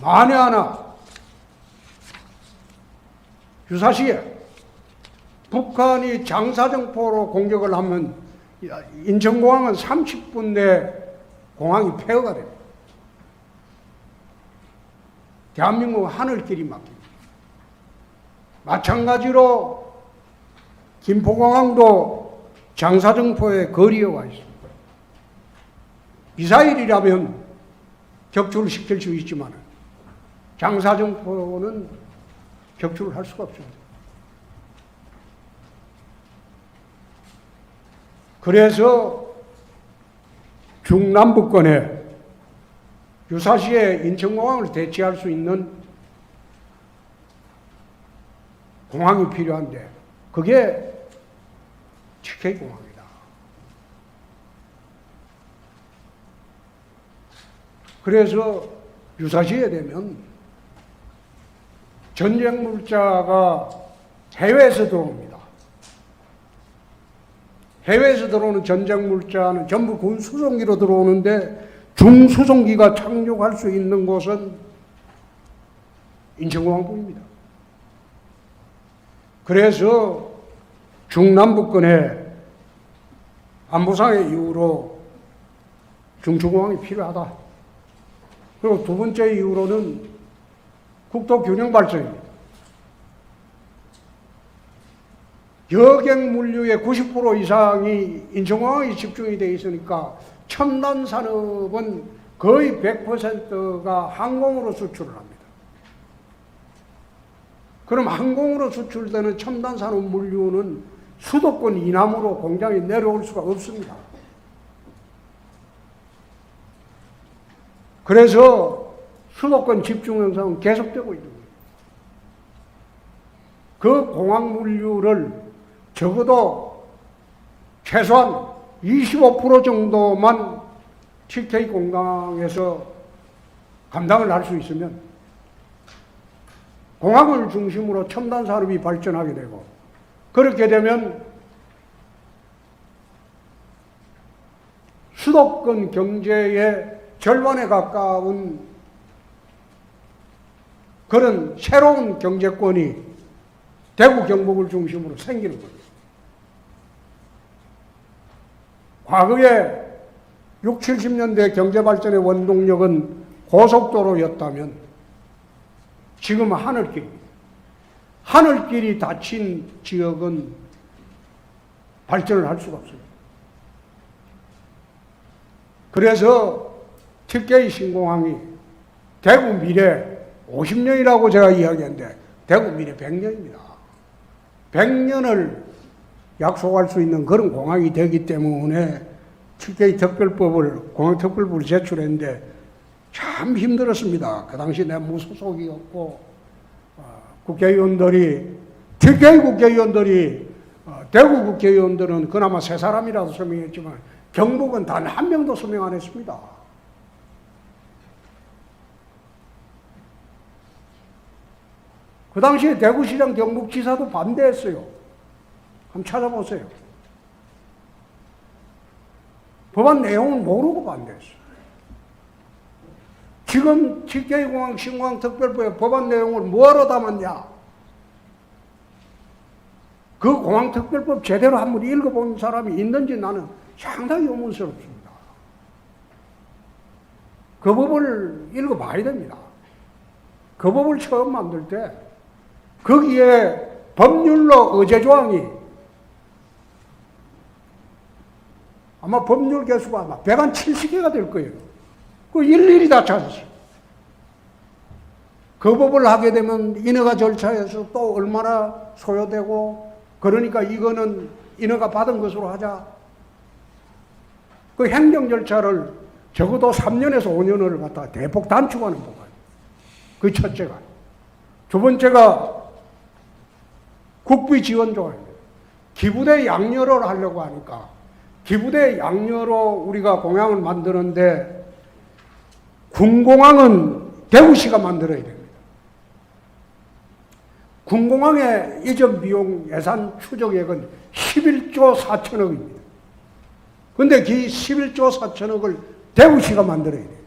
만에 하나 유사시에 북한이 장사정포로 공격을 하면 인천공항은 30분 내에 공항이 폐허가 됩니다. 대한민국은 하늘길이 막힙니다. 마찬가지로 김포공항도 장사정포의 거리에 와 있습니다. 미사일이라면 격추를 시킬 수 있지만 장사정포는 격추를 할 수가 없습니다. 그래서 중남부권에 유사시에 인천공항을 대체할 수 있는 공항이 필요한데 그게 TK공항이다. 그래서 유사시에 되면 전쟁 물자가 해외에서 들어옵니다. 해외에서 들어오는 전쟁 물자는 전부 군 수송기로 들어오는데 중수송기가 착륙할 수 있는 곳은 인천공항뿐입니다. 그래서 중남부권에 안보상의 이유로 중추공항이 필요하다. 그리고 두 번째 이유로는 국토 균형 발전입니다. 여객 물류의 90% 이상이 인천공항에 집중이 되어 있으니까 첨단 산업은 거의 100%가 항공으로 수출을 합니다. 그럼 항공으로 수출되는 첨단 산업 물류는 수도권 이남으로 공장이 내려올 수가 없습니다. 그래서 수도권 집중 현상은 계속되고 있는 거예요. 그 공항 물류를 적어도 최소한 25% 정도만 TK 공항에서 감당을 할 수 있으면 공항을 중심으로 첨단 산업이 발전하게 되고 그렇게 되면 수도권 경제의 절반에 가까운 그런 새로운 경제권이 대구 경북을 중심으로 생기는 거예요. 과거에 60, 70년대 경제발전의 원동력은 고속도로였다면 지금은 하늘길입니다. 하늘길이 닫힌 지역은 발전을 할 수가 없어요. 그래서 7개의 신공항이 대구 미래 50년이라고 제가 이야기했는데 대구 미래 100년입니다. 100년을 약속할 수 있는 그런 공항이 되기 때문에 7개의 특별법을 공항특별법을 제출했는데 참 힘들었습니다. 그 당시 내가 무소속이었고 국회의원들이 7개의 국회의원들이 대구 국회의원들은 그나마 3사람이라도 서명했지만 경북은 단 한 명도 서명 안 했습니다. 그 당시에 대구시장 경북지사도 반대했어요. 한번 찾아보세요. 법안 내용을 모르고 반대했어요. 지금 7개의 공항 신공항 특별법의 법안 내용을 뭐하러 담았냐? 그 공항 특별법 제대로 한번 읽어본 사람이 있는지 나는 상당히 의문스럽습니다. 그 법을 읽어봐야 됩니다. 그 법을 처음 만들 때 거기에 법률로 의제 조항이 아마 법률 개수가 아마 170개가 될 거예요. 그 일일이 다 찾았어요. 그 법을 하게 되면 인허가 절차에서 또 얼마나 소요되고 그러니까 이거는 인허가 받은 것으로 하자. 그 행정 절차를 적어도 3년에서 5년을 갖다가 대폭 단축하는 법안. 그 첫째가. 두 번째가 국비 지원 조항입니다. 기부대 양료를 하려고 하니까 기부대 양료로 우리가 공항을 만드는데 군공항은 대구시가 만들어야 됩니다. 군공항의 이전 비용 예산 추적액은 11조 4천억입니다. 그런데 그 11조 4천억을 대구시가 만들어야 돼요.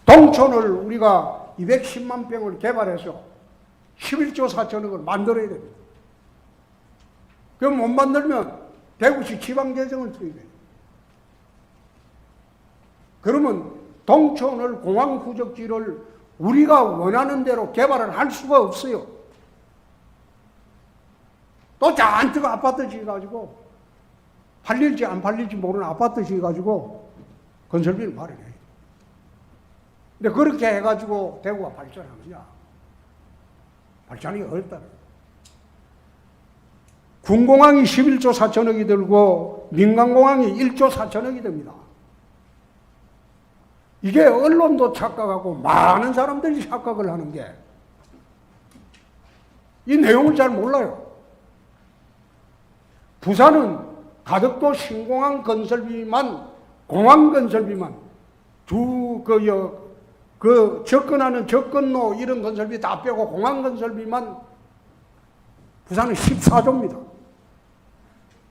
동촌을 우리가 210만 평을 개발해서 11조 4천억을 만들어야 됩니다. 그럼 못 만들면 대구시 지방재정을 투입해요. 그러면 동촌을 공항 후적지를 우리가 원하는 대로 개발을 할 수가 없어요. 또 잔뜩 아파트 지어가지고 팔릴지 안 팔릴지 모르는 아파트 지어가지고 건설비를 마련해요. 근데 그렇게 해가지고 대구가 발전하느냐? 발전이 어렵다는 거예요. 군공항이 11조 4천억이 들고 민간공항이 1조 4천억이 됩니다. 이게 언론도 착각하고 많은 사람들이 착각을 하는 게 이 내용을 잘 몰라요. 부산은 가덕도 신공항 건설비만 공항 건설비만 접근하는 접근로 이런 건설비 다 빼고 공항 건설비만 부산은 14조입니다.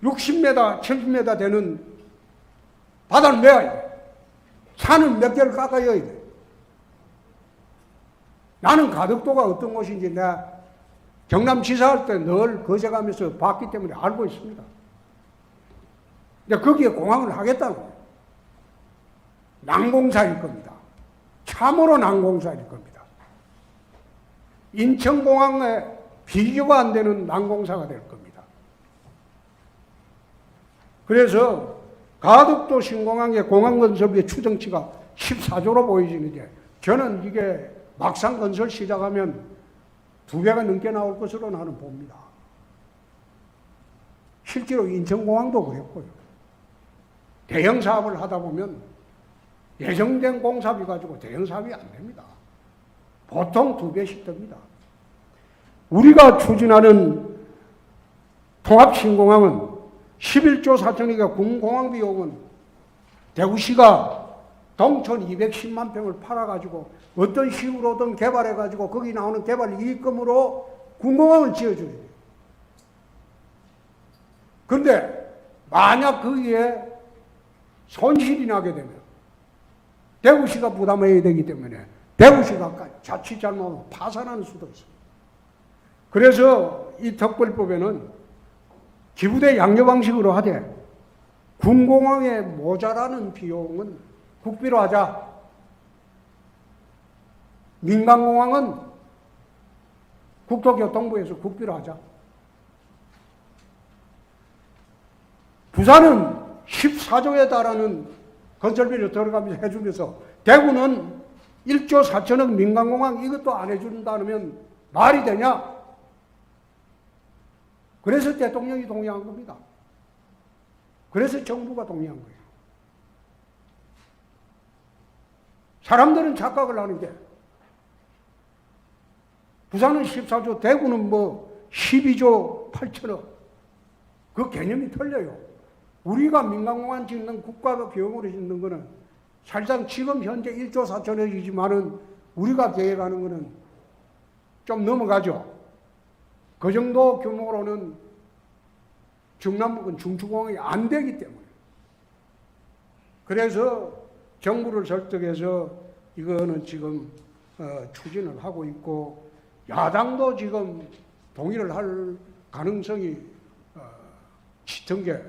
60m, 70m 되는 바다는 메아야 돼. 산은 몇 개를 깎아야 돼. 나는 가덕도가 어떤 곳인지 내가 경남지사 할 때 늘 거쳐가면서 봤기 때문에 알고 있습니다. 근데 거기에 공항을 하겠다는 거예요. 난공사일 겁니다. 참으로 난공사일 겁니다. 인천공항에 비교가 안 되는 난공사가 될 겁니다. 그래서 가덕도 신공항의 공항건설비의 추정치가 14조로 보여지는데 저는 이게 막상 건설 시작하면 2배가 넘게 나올 것으로 나는 봅니다. 실제로 인천공항도 그랬고요. 대형 사업을 하다 보면 예정된 공사비 가지고 대형 사업이 안 됩니다. 보통 2배씩 듭니다. 우리가 추진하는 통합신공항은 11조 4천억의 군공항 비용은 대구시가 동촌 210만 평을 팔아가지고 어떤 식으로든 개발해가지고 거기 나오는 개발 이익금으로 군공항을 지어줘야 돼요. 그런데 만약 거기에 손실이 나게 되면 대구시가 부담해야 되기 때문에 대구시가 자칫 잘못하면 파산하는 수도 있습니다. 그래서 이 특별법에는 기부대 양료 방식으로 하되 군공항에 모자라는 비용은 국비로 하자. 민간공항은 국토교통부에서 국비로 하자. 부산은 14조에 달하는 건설비를 들어가면서 해주면서 대구는 1조 4천억 민간공항 이것도 안 해준다면 말이 되냐? 그래서 대통령이 동의한 겁니다. 그래서 정부가 동의한 거예요. 사람들은 착각을 하는 게 부산은 14조, 대구는 뭐 12조 8천억. 그 개념이 틀려요. 우리가 민간공항 짓는 국가가 비용으로 짓는 거는 사실상 지금 현재 1조 4천억이지만은 우리가 계획하는 거는 좀 넘어가죠. 그 정도 규모로는 중남북은 중추공항이 안 되기 때문에. 그래서 정부를 설득해서 이거는 지금 추진을 하고 있고 야당도 지금 동의를 할 가능성이 짙은 게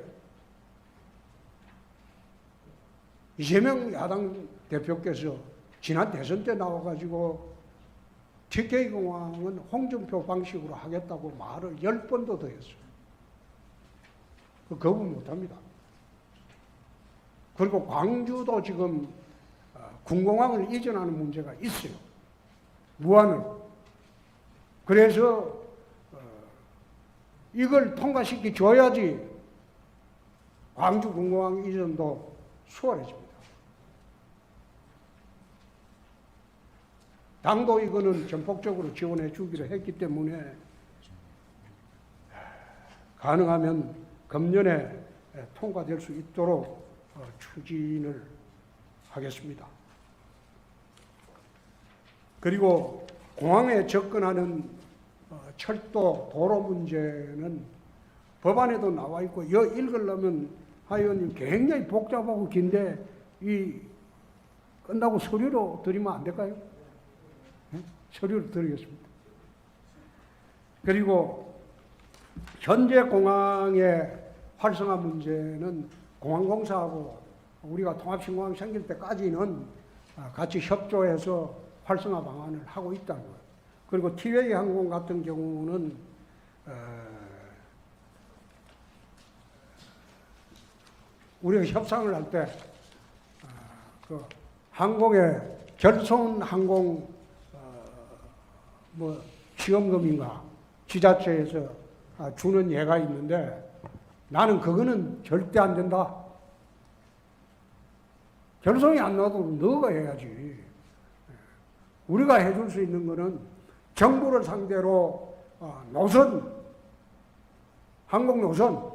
이재명 야당 대표께서 지난 대선 때 나와가지고 TK공항은 홍준표 방식으로 하겠다고 말을 10번도 더 했어요. 거부 못합니다. 그리고 광주도 지금 군공항을 이전하는 문제가 있어요. 무안으로. 그래서 이걸 통과시켜 줘야지 광주 군공항 이전도 수월해집니다. 당도 이거는 전폭적으로 지원해 주기로 했기 때문에 가능하면 금년에 통과될 수 있도록 추진을 하겠습니다. 그리고 공항에 접근하는 철도, 도로 문제는 법안에도 나와 있고 읽으려면 하의원님 굉장히 복잡하고 긴데 끝나고 서류로 드리면 안 될까요? 네? 서류로 드리겠습니다. 그리고 현재 공항의 활성화 문제는 공항공사하고 우리가 통합신공항 생길 때까지는 같이 협조해서 활성화 방안을 하고 있다는 거예요. 그리고 티웨이 항공 같은 경우는 우리가 협상을 할 때 그 항공의 결손 항공 뭐 시험금인가 지자체에서 주는 예가 있는데 나는 그거는 절대 안 된다. 결손이 안 나도 너가 해야지. 우리가 해줄 수 있는 거는 정부를 상대로 노선, 항공 노선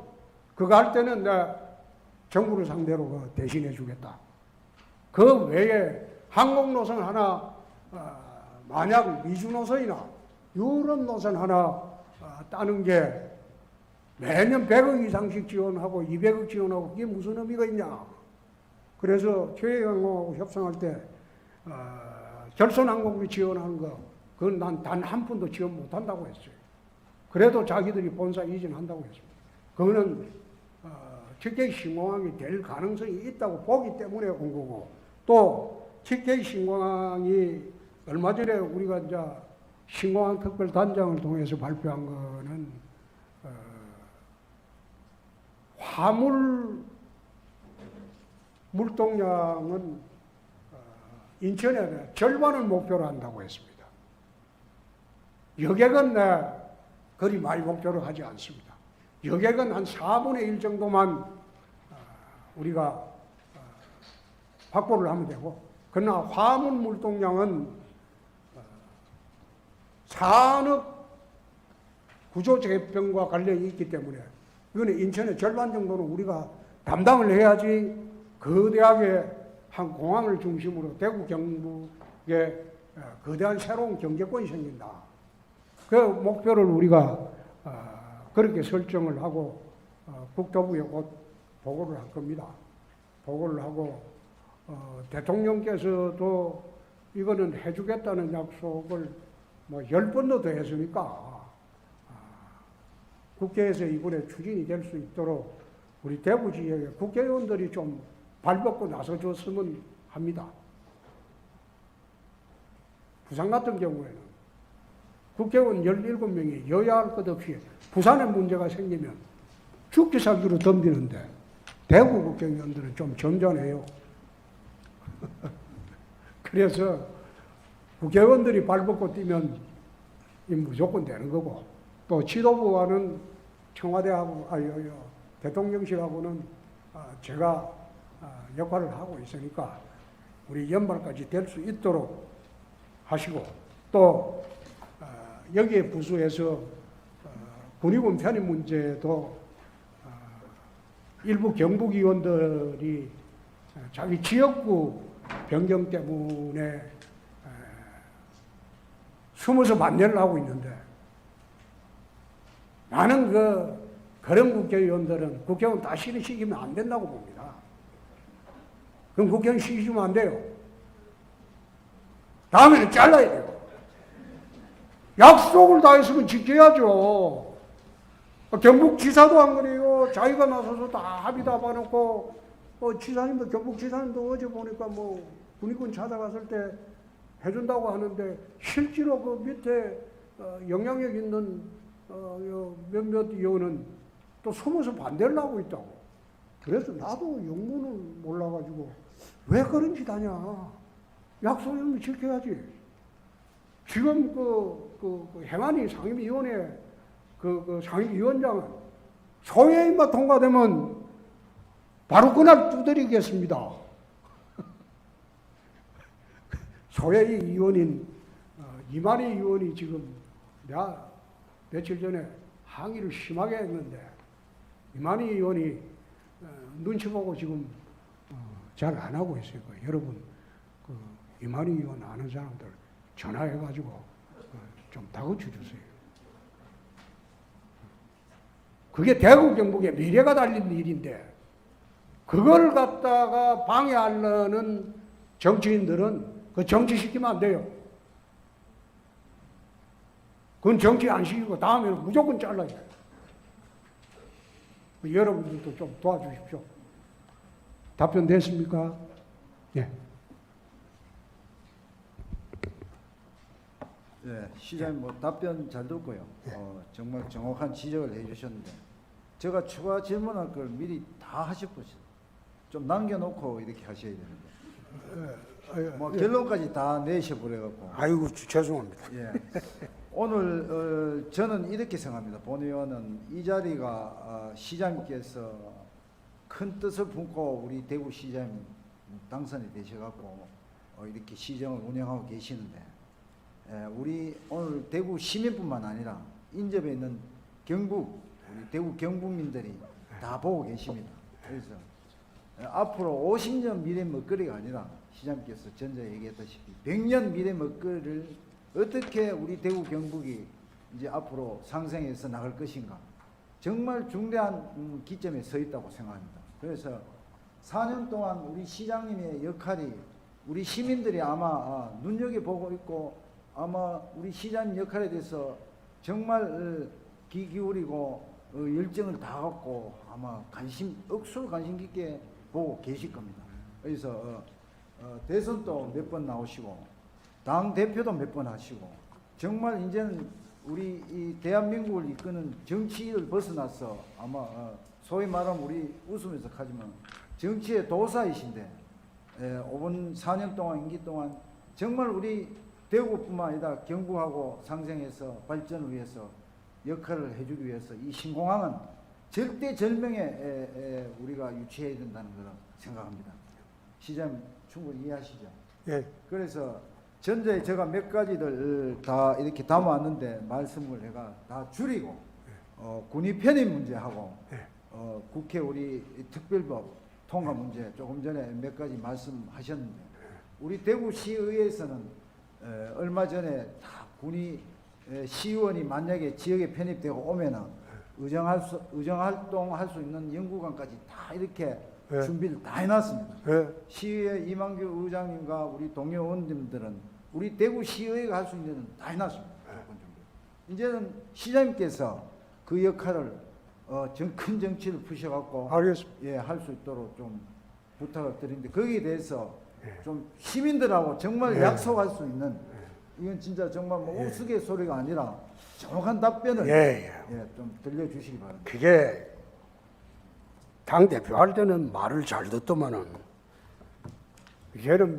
그거 할 때는 내가 정부를 상대로 대신해 주겠다. 그 외에 항공 노선 하나 만약 미주 노선이나 유럽 노선 하나 따는 게 매년 100억 이상씩 지원하고 200억 지원하고 그게 무슨 의미가 있냐. 그래서 최혜경하고 협상할 때 결선항공비 지원하는 거 그건 난 단 한 푼도 지원 못한다고 했어요. 그래도 자기들이 본사 이전한다고 했습니다. 그거는 TK 신공항이 될 가능성이 있다고 보기 때문에 온 거고 또 TK 신공항이 얼마 전에 우리가 이제 신공항 특별단장을 통해서 발표한 거는 화물 물동량은 인천에 절반을 목표로 한다고 했습니다. 여객은 그리 많이 목표로 하지 않습니다. 여객은 한 4분의 1 정도만 우리가 확보를 하면 되고 그러나 화물 물동량은 산업 구조 재편과 관련이 있기 때문에 이거는 인천의 절반 정도는 우리가 담당을 해야지 거대하게 한 공항을 중심으로 대구 경북에 거대한 새로운 경제권이 생긴다. 그 목표를 우리가 그렇게 설정을 하고 국토부에 곧 보고를 할 겁니다. 보고를 하고 대통령께서도 이거는 해주겠다는 약속을 뭐 10번도 더 했으니까 국회에서 이번에 추진이 될 수 있도록 우리 대구 지역의 국회의원들이 좀 발벗고 나서줬으면 합니다. 부산 같은 경우에는 국회의원 17명이 여야 할 것 없이 부산에 문제가 생기면 죽기 살기로 덤비는데 대구 국회의원들은 좀 점잖해요. 그래서 국회의원들이 발벗고 뛰면 이 무조건 되는 거고, 또 지도부와는 청와대하고 대통령실하고는 제가 역할을 하고 있으니까 우리 연말까지 될 수 있도록 하시고, 또 여기에 부수해서 군의군 편입 문제도 일부 경북의원들이 자기 지역구 변경 때문에 숨어서 반대를 하고 있는데, 나는 그런 국회의원들은 국회의원 다 시키면 안 된다고 봅니다. 그럼 국회의원 시키면 안 돼요. 다음에는 잘라야 돼요. 약속을 다 했으면 지켜야죠. 경북지사도 안 그래요. 자기가 나서서 다 합의 다 봐놓고, 지사님도, 경북지사님도 어제 보니까 군의군 찾아갔을 때 해준다고 하는데, 실제로 그 밑에 영향력 있는 몇몇 의원은 또 숨어서 반대를 하고 있다고. 그래서 나도 영문을 몰라가지고 왜 그런 짓 하냐. 약속을 지켜야지. 지금 행안위 상임위원회 상임위원장은 소외인만 통과되면 바로 그날 두드리겠습니다. 소외인 의원인 이만희 의원이 지금 내가 며칠 전에 항의를 심하게 했는데, 이만희 의원이 눈치 보고 지금 잘 안 하고 있어요. 여러분 이만희 의원 아는 사람들 전화해가지고 좀 다그쳐 주세요. 그게 대구 경북의 미래가 달린 일인데, 그걸 갖다가 방해하려는 정치인들은 그 정치시키면 안 돼요. 그건 정치 안 시키고 다음에는 무조건 잘라야 돼요. 여러분들도 좀 도와주십시오. 답변 됐습니까? 예. 네, 시장님 답변 잘 듣고요. 정말 정확한 지적을 해주셨는데, 제가 추가 질문할 걸 미리 다 하셨거든요. 좀 남겨놓고 이렇게 하셔야 되는데, 결론까지 다 내셔버려갖고. 아이고 죄송합니다. 예. 오늘 저는 이렇게 생각합니다. 본 의원은 이 자리가 시장님께서 큰 뜻을 품고 우리 대구시장 당선이 되셔갖고 이렇게 시정을 운영하고 계시는데, 우리 오늘 대구 시민뿐만 아니라 인접에 있는 경북, 우리 대구 경북민들이 다 보고 계십니다. 그래서 앞으로 50년 미래 먹거리가 아니라 시장님께서 전에 얘기했다시피 100년 미래 먹거리를 어떻게 우리 대구 경북이 이제 앞으로 상생해서 나갈 것인가, 정말 중대한 기점에 서 있다고 생각합니다. 그래서 4년 동안 우리 시장님의 역할이 우리 시민들이 아마 눈여겨보고 있고, 아마 우리 시장님 역할에 대해서 정말 귀 기울이고 열정을 다 갖고 아마 억수로 관심 깊게 보고 계실 겁니다. 그래서 대선도 몇 번 나오시고 당 대표도 몇 번 하시고, 정말 이제는 우리 이 대한민국을 이끄는 정치를 벗어나서 아마 소위 말하면 우리 웃으면서 하지만 정치의 도사이신데, 5번 4년 동안 임기 동안 정말 우리 대구뿐만 아니라 경북하고 상생해서 발전을 위해서 역할을 해주기 위해서 이 신공항은 절대절명에 우리가 유치해야 된다는 걸 생각합니다. 시장님 충분히 이해하시죠? 예. 그래서 전에 제가 몇 가지를 다 이렇게 담아왔는데 말씀을 제가 다 줄이고, 군의 편입 문제하고 국회 우리 특별법 통과 문제 조금 전에 몇 가지 말씀하셨는데, 우리 대구시의회에서는 얼마 전에 다 군의 시의원이 만약에 지역에 편입되고 오면은 의정활동할 수 있는 연구관까지 다 이렇게 준비를 다 해놨습니다. 시의회 이만규 의장님과 우리 동료 의원님들은 우리 대구시의회가 할 수 있는 데는 다 해놨습니다. 이제는 시장님께서 그 역할을 큰 정치를 푸셔갖고 알겠습니다. 할 수 있도록 좀 부탁을 드리는데, 거기에 대해서 좀 시민들하고 정말 약속할 수 있는, 이건 진짜 정말 우스갯소리가 아니라 정확한 답변을 좀 들려주시기 바랍니다. 그게 당 대표 할 때는 말을 잘 듣더만은 이제는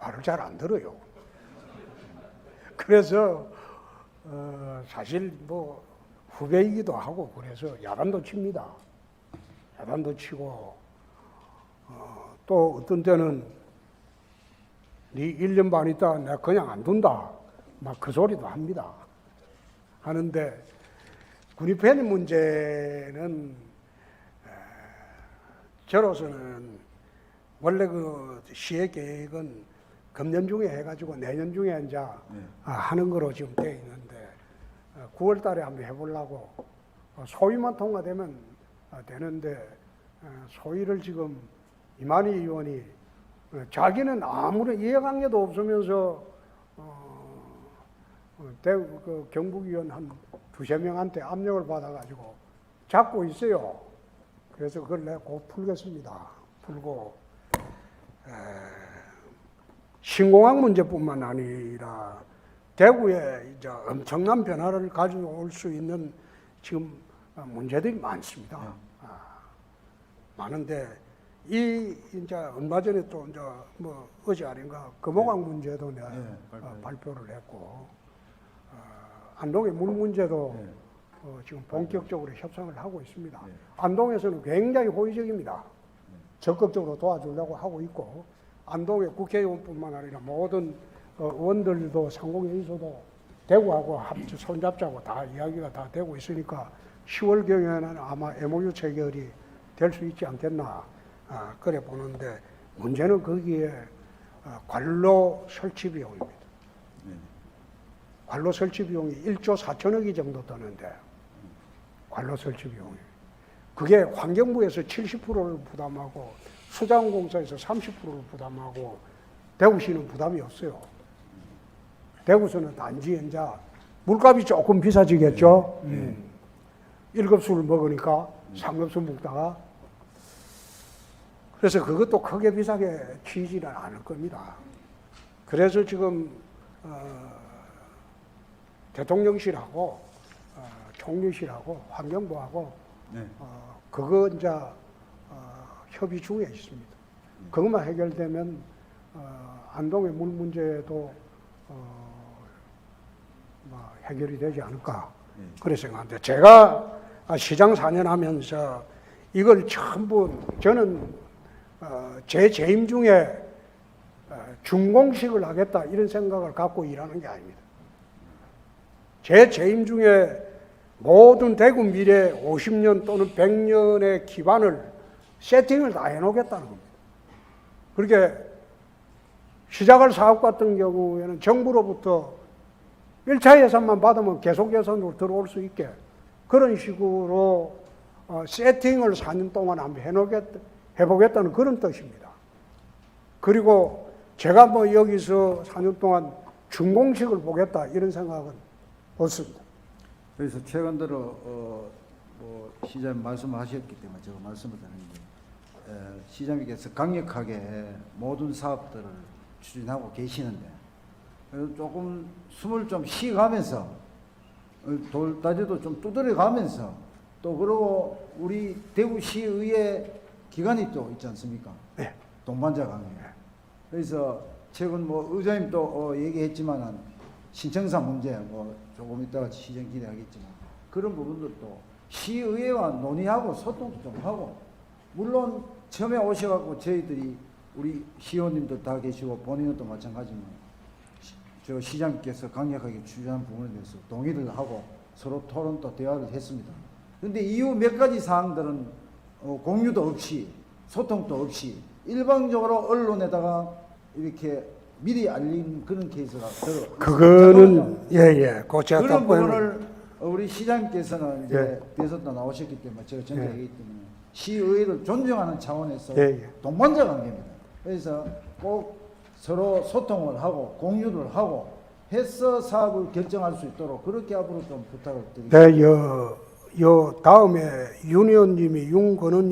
말을 잘 안 들어요. 그래서 사실 후배이기도 하고 그래서 야단도 칩니다. 야단도 치고 또 어떤 때는 네 1년 반 있다 내가 그냥 안 둔다 막 그 소리도 합니다. 하는데 군의편의 문제는 저로서는 원래 그 시의 계획은 금년 중에 해가지고 내년 중에 이제 하는 거로 지금 돼 있는데 9월 달에 한번 해보려고 소위만 통과되면 되는데 소위를 지금 이만희 의원이 자기는 아무런 이해관계도 없으면서 그 경북위원 한 두세 명한테 압력을 받아가지고 잡고 있어요. 그래서 그걸 내가 곧 풀겠습니다. 풀고 신공항 문제뿐만 아니라 대구에 이제 엄청난 변화를 가져올 수 있는 지금 문제들이 많습니다. 많은데 이제 얼마 전에 또 이제 어제 아닌가 금호강 문제도 내가 발표를 했고 안동의 물 문제도 지금 본격적으로 협상을 하고 있습니다. 안동에서는 굉장히 호의적입니다. 적극적으로 도와주려고 하고 있고 안동의 국회의원뿐만 아니라 모든 의원들도 상공회의소도 대구하고 손잡자고 다 이야기가 다 되고 있으니까 10월경에는 아마 MOU 체결이 될 수 있지 않겠나 그래 보는데 문제는 거기에 관로 설치 비용입니다. 관로 설치 비용이 1조 4천억이 정도 드는데 관로 설치 비용이 그게 환경부에서 70%를 부담하고 수자원공사에서 30%를 부담하고 대구시는 부담이 없어요. 대구시는 단지 이제 물값이 조금 비싸지겠죠. 1급수를 먹으니까 3급수 먹다가 그래서 그것도 크게 비싸게 치지는 않을 겁니다. 그래서 지금 대통령실하고 총리실하고 환경부하고 그거 이제 협의 중에 있습니다. 그것만 해결되면 안동의 물 문제도 해결이 되지 않을까 그래 생각합니다. 제가 시장 4년 하면서 이걸 전부 저는 제 재임 중에 준공식을 하겠다 이런 생각을 갖고 일하는 게 아닙니다. 제 재임 중에 모든 대구 미래 50년 또는 100년의 기반을 세팅을 다 해놓겠다는 겁니다. 그렇게 시작할 사업 같은 경우에는 정부로부터 1차 예산만 받으면 계속 예산으로 들어올 수 있게 그런 식으로 세팅을 4년 동안 한번 해보겠다는 그런 뜻입니다. 그리고 제가 여기서 4년 동안 준공식을 보겠다 이런 생각은 없습니다. 그래서 최근 들어 시장님 말씀하셨기 때문에 제가 말씀을 드리는데 시장님께서 강력하게 모든 사업들을 추진하고 계시는데 그래서 조금 숨을 좀 쉬가면서 돌다리도 좀 두드려가면서 또 그러고 우리 대구시의회 기관이 또 있지 않습니까? 네. 동반자 강의. 그래서 최근 의장님도 얘기했지만은 신청사 문제 조금 이따가 시정 기대하겠지만 그런 부분들도 시의회와 논의하고 소통도 좀 하고 물론 처음에 오셔갖고 저희들이 우리 시의원님도 다 계시고 본인도 마찬가지지만 저 시장님께서 강력하게 추진한 부분에 대해서 동의를 하고 서로 토론도 대화를 했습니다. 그런데 이후 몇 가지 사항들은 공유도 없이 소통도 없이 일방적으로 언론에다가 이렇게 미리 알린 그런 케이스가 그거는 예예 고치가 그런 부분을 우리 시장님께서는 이제 대선도 나오셨기 때문에 제가 전에 얘기했기 때문에 시의회를 존중하는 차원에서 동반자 관계입니다. 그래서 꼭 서로 소통을 하고 공유를 하고 해서 사업을 결정할 수 있도록 그렇게 앞으로 좀 부탁을 드립니다. 네, 요 다음에 윤 의원님이 윤건건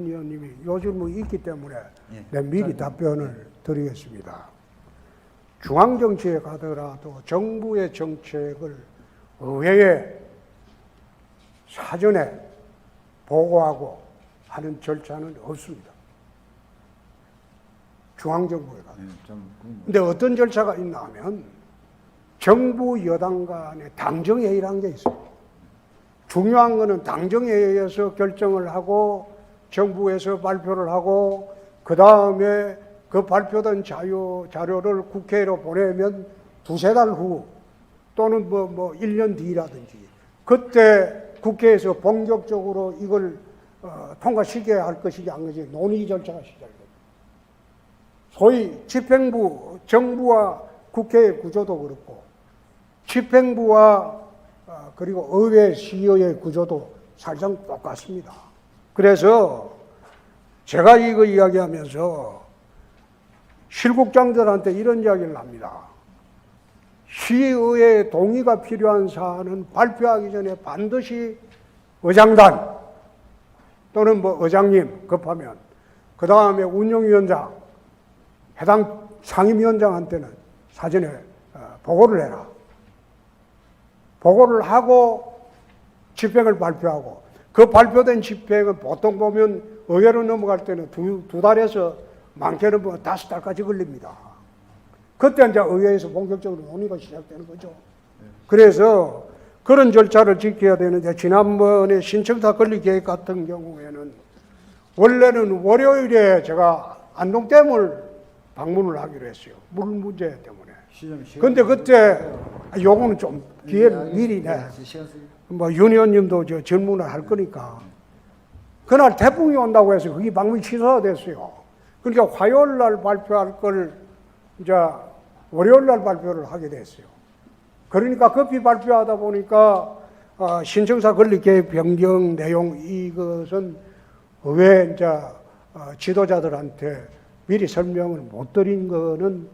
의원님이 요즘 있기 때문에 네, 미리 답변을 드리겠습니다. 중앙정치에 가더라도 정부의 정책을 의회에 사전에 보고하고 하는 절차는 없습니다. 중앙정부에 가서. 근데 어떤 절차가 있나 하면 정부 여당 간의 당정회의라는 게 있어요. 중요한 거는 당정회의에서 결정을 하고 정부에서 발표를 하고 그 다음에 그 발표된 자료를 국회로 보내면 두세 달 후 또는 뭐 1년 뒤라든지 그때 국회에서 본격적으로 이걸 통과시켜야 할 것이지 안 것이 논의 절차가 시작됩니다. 소위 집행부, 정부와 국회의 구조도 그렇고 집행부와 그리고 의회 시의의 구조도 사실상 똑같습니다. 그래서 제가 이거 이야기하면서 실국장들한테 이런 이야기를 합니다. 시의회의 동의가 필요한 사안은 발표하기 전에 반드시 의장단 또는 뭐 의장님 급하면 그 다음에 운영위원장 해당 상임위원장한테는 사전에 보고를 해라. 보고를 하고 집행을 발표하고 그 발표된 집행은 보통 보면 의회로 넘어갈 때는 두 달에서 많게는 뭐 5달까지 걸립니다. 그때 이제 의회에서 본격적으로 논의가 시작되는 거죠. 그래서 그런 절차를 지켜야 되는데 지난번에 신청사 건립 계획 같은 경우에는 원래는 월요일에 제가 안동댐을 방문을 하기로 했어요. 물 문제 때문에. 근데 그때 요거는 좀 기회를 미리 내. 뭐 윤 의원님도 저 질문을 할 거니까. 그날 태풍이 온다고 해서 그게 방문이 취소가 됐어요. 그러니까 화요일 날 발표할 걸 이제 월요일 날 발표를 하게 됐어요. 그러니까 급히 발표하다 보니까 신청사 건립 계획 변경 내용 이것은 의회 이제 지도자들한테 미리 설명을 못 드린 거는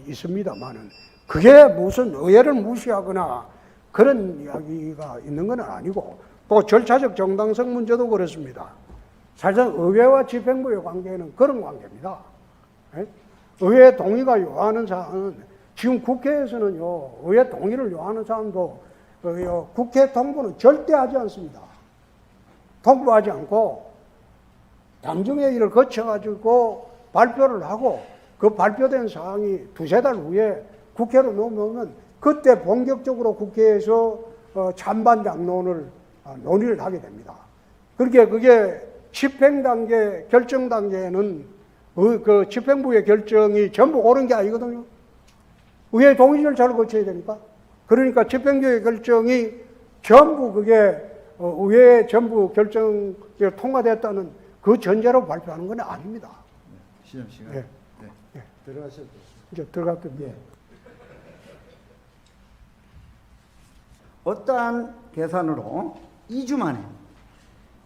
있습니다만은 그게 무슨 의회를 무시하거나 그런 이야기가 있는 건 아니고 또 절차적 정당성 문제도 그렇습니다. 사실상 의회와 집행부의 관계는 그런 관계입니다. 의회 동의가 요하는 사안은 지금 국회에서는요 의회 동의를 요하는 사안도 국회 통보는 절대 하지 않습니다. 통보하지 않고 당정회의를 거쳐가지고 발표를 하고 그 발표된 사항이 두세 달 후에 국회로 넘어오면 그때 본격적으로 국회에서 찬반 장론을 논의를 하게 됩니다. 그게 집행 단계, 결정 단계에는 그 집행부의 결정이 전부 옳은 게 아니거든요. 의회 동의 절차를 거쳐야 되니까. 그러니까 집행부의 결정이 전부 그게 의회 전부 결정이 통과됐다는 그 전제로 발표하는 건 아닙니다. 시험 시간. 네. 네. 들어가셔도 이제 들어갔더니. 예. 어떠한 계산으로 2주 만에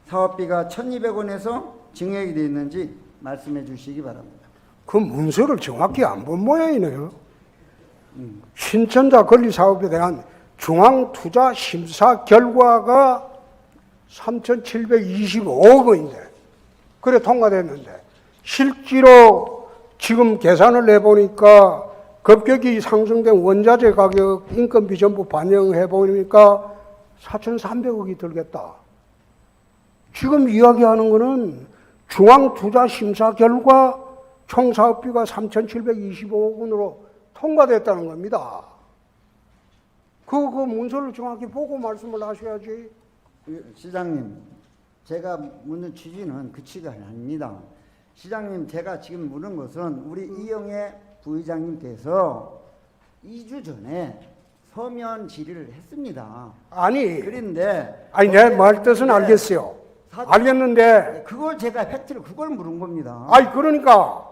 사업비가 1,200원에서 증액이 되어 있는지 말씀해 주시기 바랍니다. 그 문서를 정확히 안 본 모양이네요. 신천자 건립사업에 대한 중앙투자심사 결과가 3,725억 원인데 그래 통과됐는데 실제로 지금 계산을 해보니까 급격히 상승된 원자재 가격, 인건비 전부 반영해 보니까 4,300억이 들겠다. 지금 이야기하는 거는 중앙투자심사 결과 총사업비가 3,725억 원으로 통과됐다는 겁니다. 그 문서를 정확히 보고 말씀을 하셔야지. 시장님, 제가 묻는 취지는 그 취지가 아닙니다. 시장님, 제가 지금 묻는 것은 우리 이영애 부의장님께서 2주 전에 서면 질의를 했습니다. 아니, 그런데 내 말 뜻은 알겠어요. 알겠는데, 그걸 제가 팩트를 그걸 물은 겁니다. 그러니까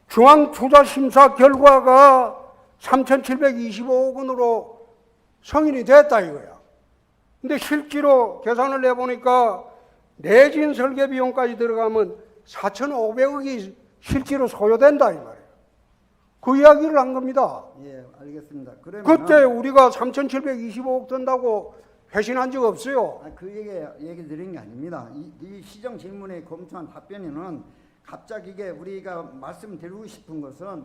중앙투자심사 결과가 3,725억 원으로 성인이 됐다 이거야. 근데 실제로 계산을 해보니까 내진 설계 비용까지 들어가면 4,500억이 실제로 소요된다 이 말이에요. 그 이야기를 한 겁니다. 예, 알겠습니다. 그러면 그때 우리가 3,725억 든다고 회신한 적 없어요. 그 얘기 드린 게 아닙니다. 이 시정 질문에 검토한 답변에는 갑자기 이게 우리가 말씀드리고 싶은 것은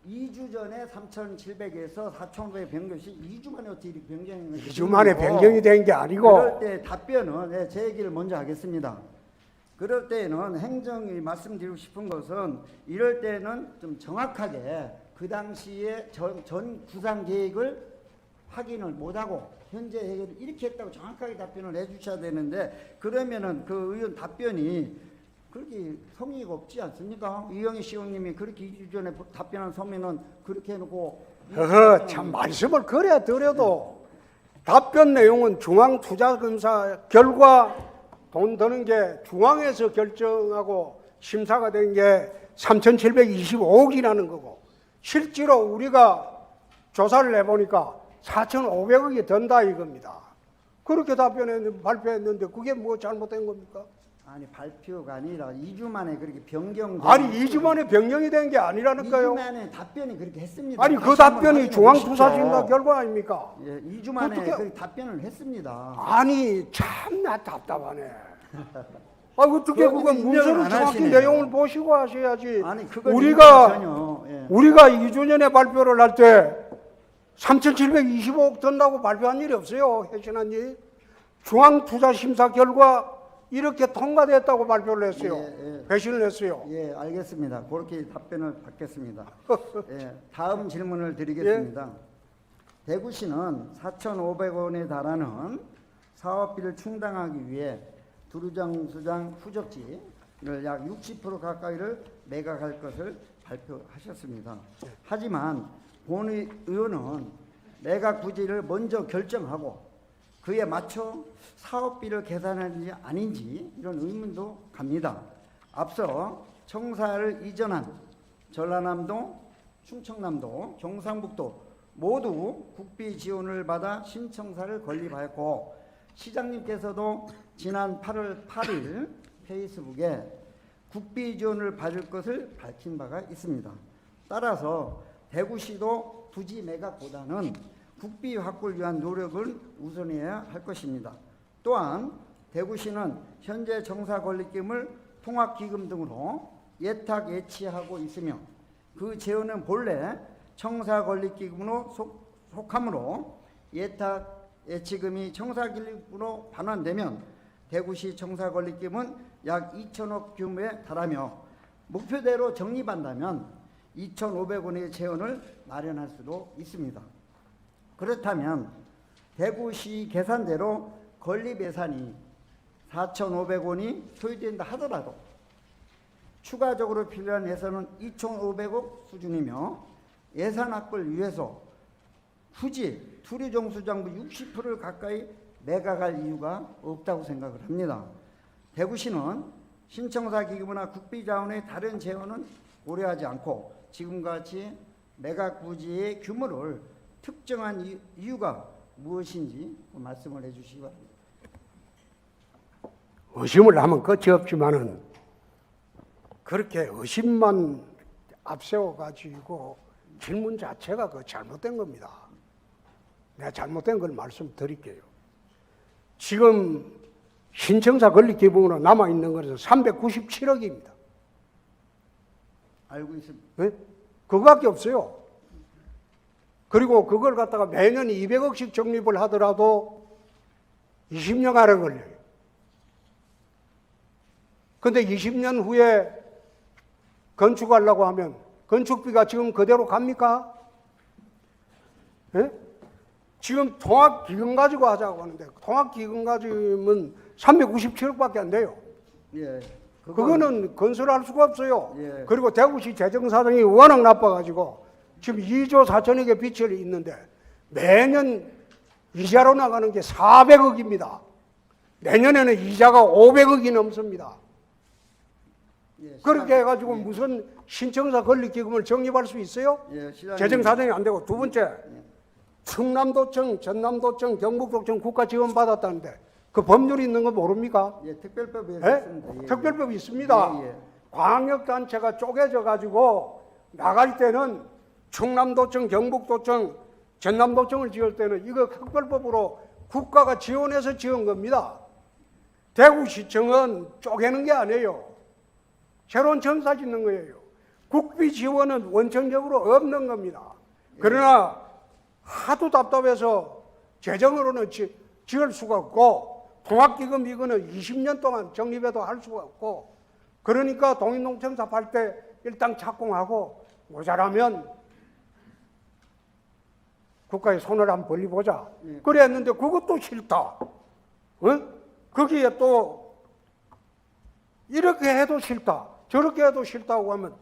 2주 전에 3,700에서 4,500 변경시 2주 만에 어떻게 이렇게 변경이 2주 만에 변경이 된 게 아니고 그럴 때 답변은 제 얘기를 먼저 하겠습니다. 그럴 때는 행정이 말씀드리고 싶은 것은 이럴 때는 좀 정확하게 그 당시에 전 구상 계획을 확인을 못하고 현재 해결을 이렇게 했다고 정확하게 답변을 해주셔야 되는데 그러면은 그 의원 답변이 그렇게 성의가 없지 않습니까? 이영희 시장님이 그렇게 2주 전에 답변한 서면은 그렇게 해놓고 참 말씀을 그래 드려도 답변 내용은 중앙투자검사 결과 돈 드는 게 중앙에서 결정하고 심사가 된 게 3,725억이라는 거고 실제로 우리가 조사를 해보니까 4,500억이 든다 이겁니다. 그렇게 발표했는데 그게 뭐 잘못된 겁니까? 아니 발표가 아니라 2주 만에 그렇게 변경 아니 2주 만에 변경이 된 게 아니라니까요. 2주 만에 답변이 그렇게 했습니다. 아니 그 다시 한번 답변이 확인해 중앙투자심사 보십시오. 결과 아닙니까? 예, 2주 만에 어떻게- 그 답변을 했습니다. 아니 참나 답답하네. 아 어떻게 그거 그건 인정을 문서를 안 정확히 하시네요. 내용을 보시고 하셔야지. 아니 그걸 우리가 전혀 예. 2주 전에 발표를 할 때 3,725억 든다고 발표한 일이 없어요. 회신한 일. 중앙투자심사 결과 이렇게 통과됐다고 발표를 했어요. 예. 회신을 했어요. 예, 알겠습니다. 그렇게 답변을 받겠습니다. 예, 다음 질문을 드리겠습니다. 대구시는 4,500원에 달하는 사업비를 충당하기 위해 두루장수장 후적지를 약 60% 가까이를 매각할 것을 발표하셨습니다. 하지만 본 의원은 매각 부지를 먼저 결정하고 그에 맞춰 사업비를 계산하는지 아닌지 이런 의문도 갑니다. 앞서 청사를 이전한 전라남도, 충청남도, 경상북도 모두 국비 지원을 받아 신청사를 건립하였고 시장님께서도 지난 8월 8일 페이스북에 국비 지원을 받을 것을 밝힌 바가 있습니다. 따라서 대구시도 부지 매각보다는 국비 확보를 위한 노력을 우선해야 할 것입니다. 또한 대구시는 현재 정사 건립금을 통합기금 등으로 예탁 예치하고 있으며 그 재원은 본래 청사 건립기금으로 속하므로 예탁 예치금이 청사 건립으로 반환되면 대구시 청사 건립금은 약 2천억 규모에 달하며 목표대로 적립한다면 2,500원의 재원을 마련할 수도 있습니다. 그렇다면 대구시 계산대로 건립 예산이 4,500원이 소요된다 하더라도 추가적으로 필요한 예산은 2,500억 수준이며 예산 확보를 위해서 굳이 두류정수장부 60%를 가까이 매각할 이유가 없다고 생각을 합니다. 대구시는 신청사 기금이나 국비자원의 다른 재원은 고려하지 않고 지금과 같이 매각 부지의 규모를 특정한 이유가 무엇인지 말씀을 해주시기 바랍니다. 의심을 하면 끝이 없지만은 그렇게 의심만 앞세워 가지고 질문 자체가 그 잘못된 겁니다. 내가 잘못된 걸 말씀드릴게요. 지금 신청사 건립 기금으로 남아 있는 것은 397억입니다. 알고 있습니다. 네? 그거밖에 없어요. 그리고 그걸 갖다가 매년 200억씩 적립을 하더라도 20년 안에 걸려요. 근데 20년 후에 건축하려고 하면 건축비가 지금 그대로 갑니까? 예? 지금 통합기금 가지고 하자고 하는데 통합기금 가지면 397억밖에 안 돼요. 예, 그거는 건설할 수가 없어요. 예. 그리고 대구시 재정사정이 워낙 나빠가지고 지금 2조 4천억의 빚이 있는데 매년 이자로 나가는 게 400억입니다. 내년에는 이자가 500억이 넘습니다. 예, 그렇게 해가지고 무슨 신청사 건립기금을 적립할 수 있어요? 예, 시장님. 재정사정이 안 되고 두 번째 충남도청, 전남도청, 경북도청 국가 지원 받았다는데 그 법률이 있는 거 모릅니까? 예, 특별법이 예? 있습니다. 예, 특별법이 있습니다. 예, 예. 광역단체가 쪼개져 가지고 나갈 때는 충남도청, 경북도청, 전남도청을 지을 때는 이거 특별법으로 국가가 지원해서 지은 겁니다. 대구시청은 쪼개는 게 아니에요. 새로운 청사 짓는 거예요. 국비 지원은 원천적으로 없는 겁니다. 그러나 하도 답답해서 재정으로는 지을 수가 없고 통합기금 이거는 20년 동안 적립해도 할 수가 없고 그러니까 동인농청사 팔 때 일단 착공하고 모자라면 국가에 손을 한번 벌려보자. 그랬는데 그것도 싫다. 어? 거기에 또 이렇게 해도 싫다. 저렇게 해도 싫다고 하면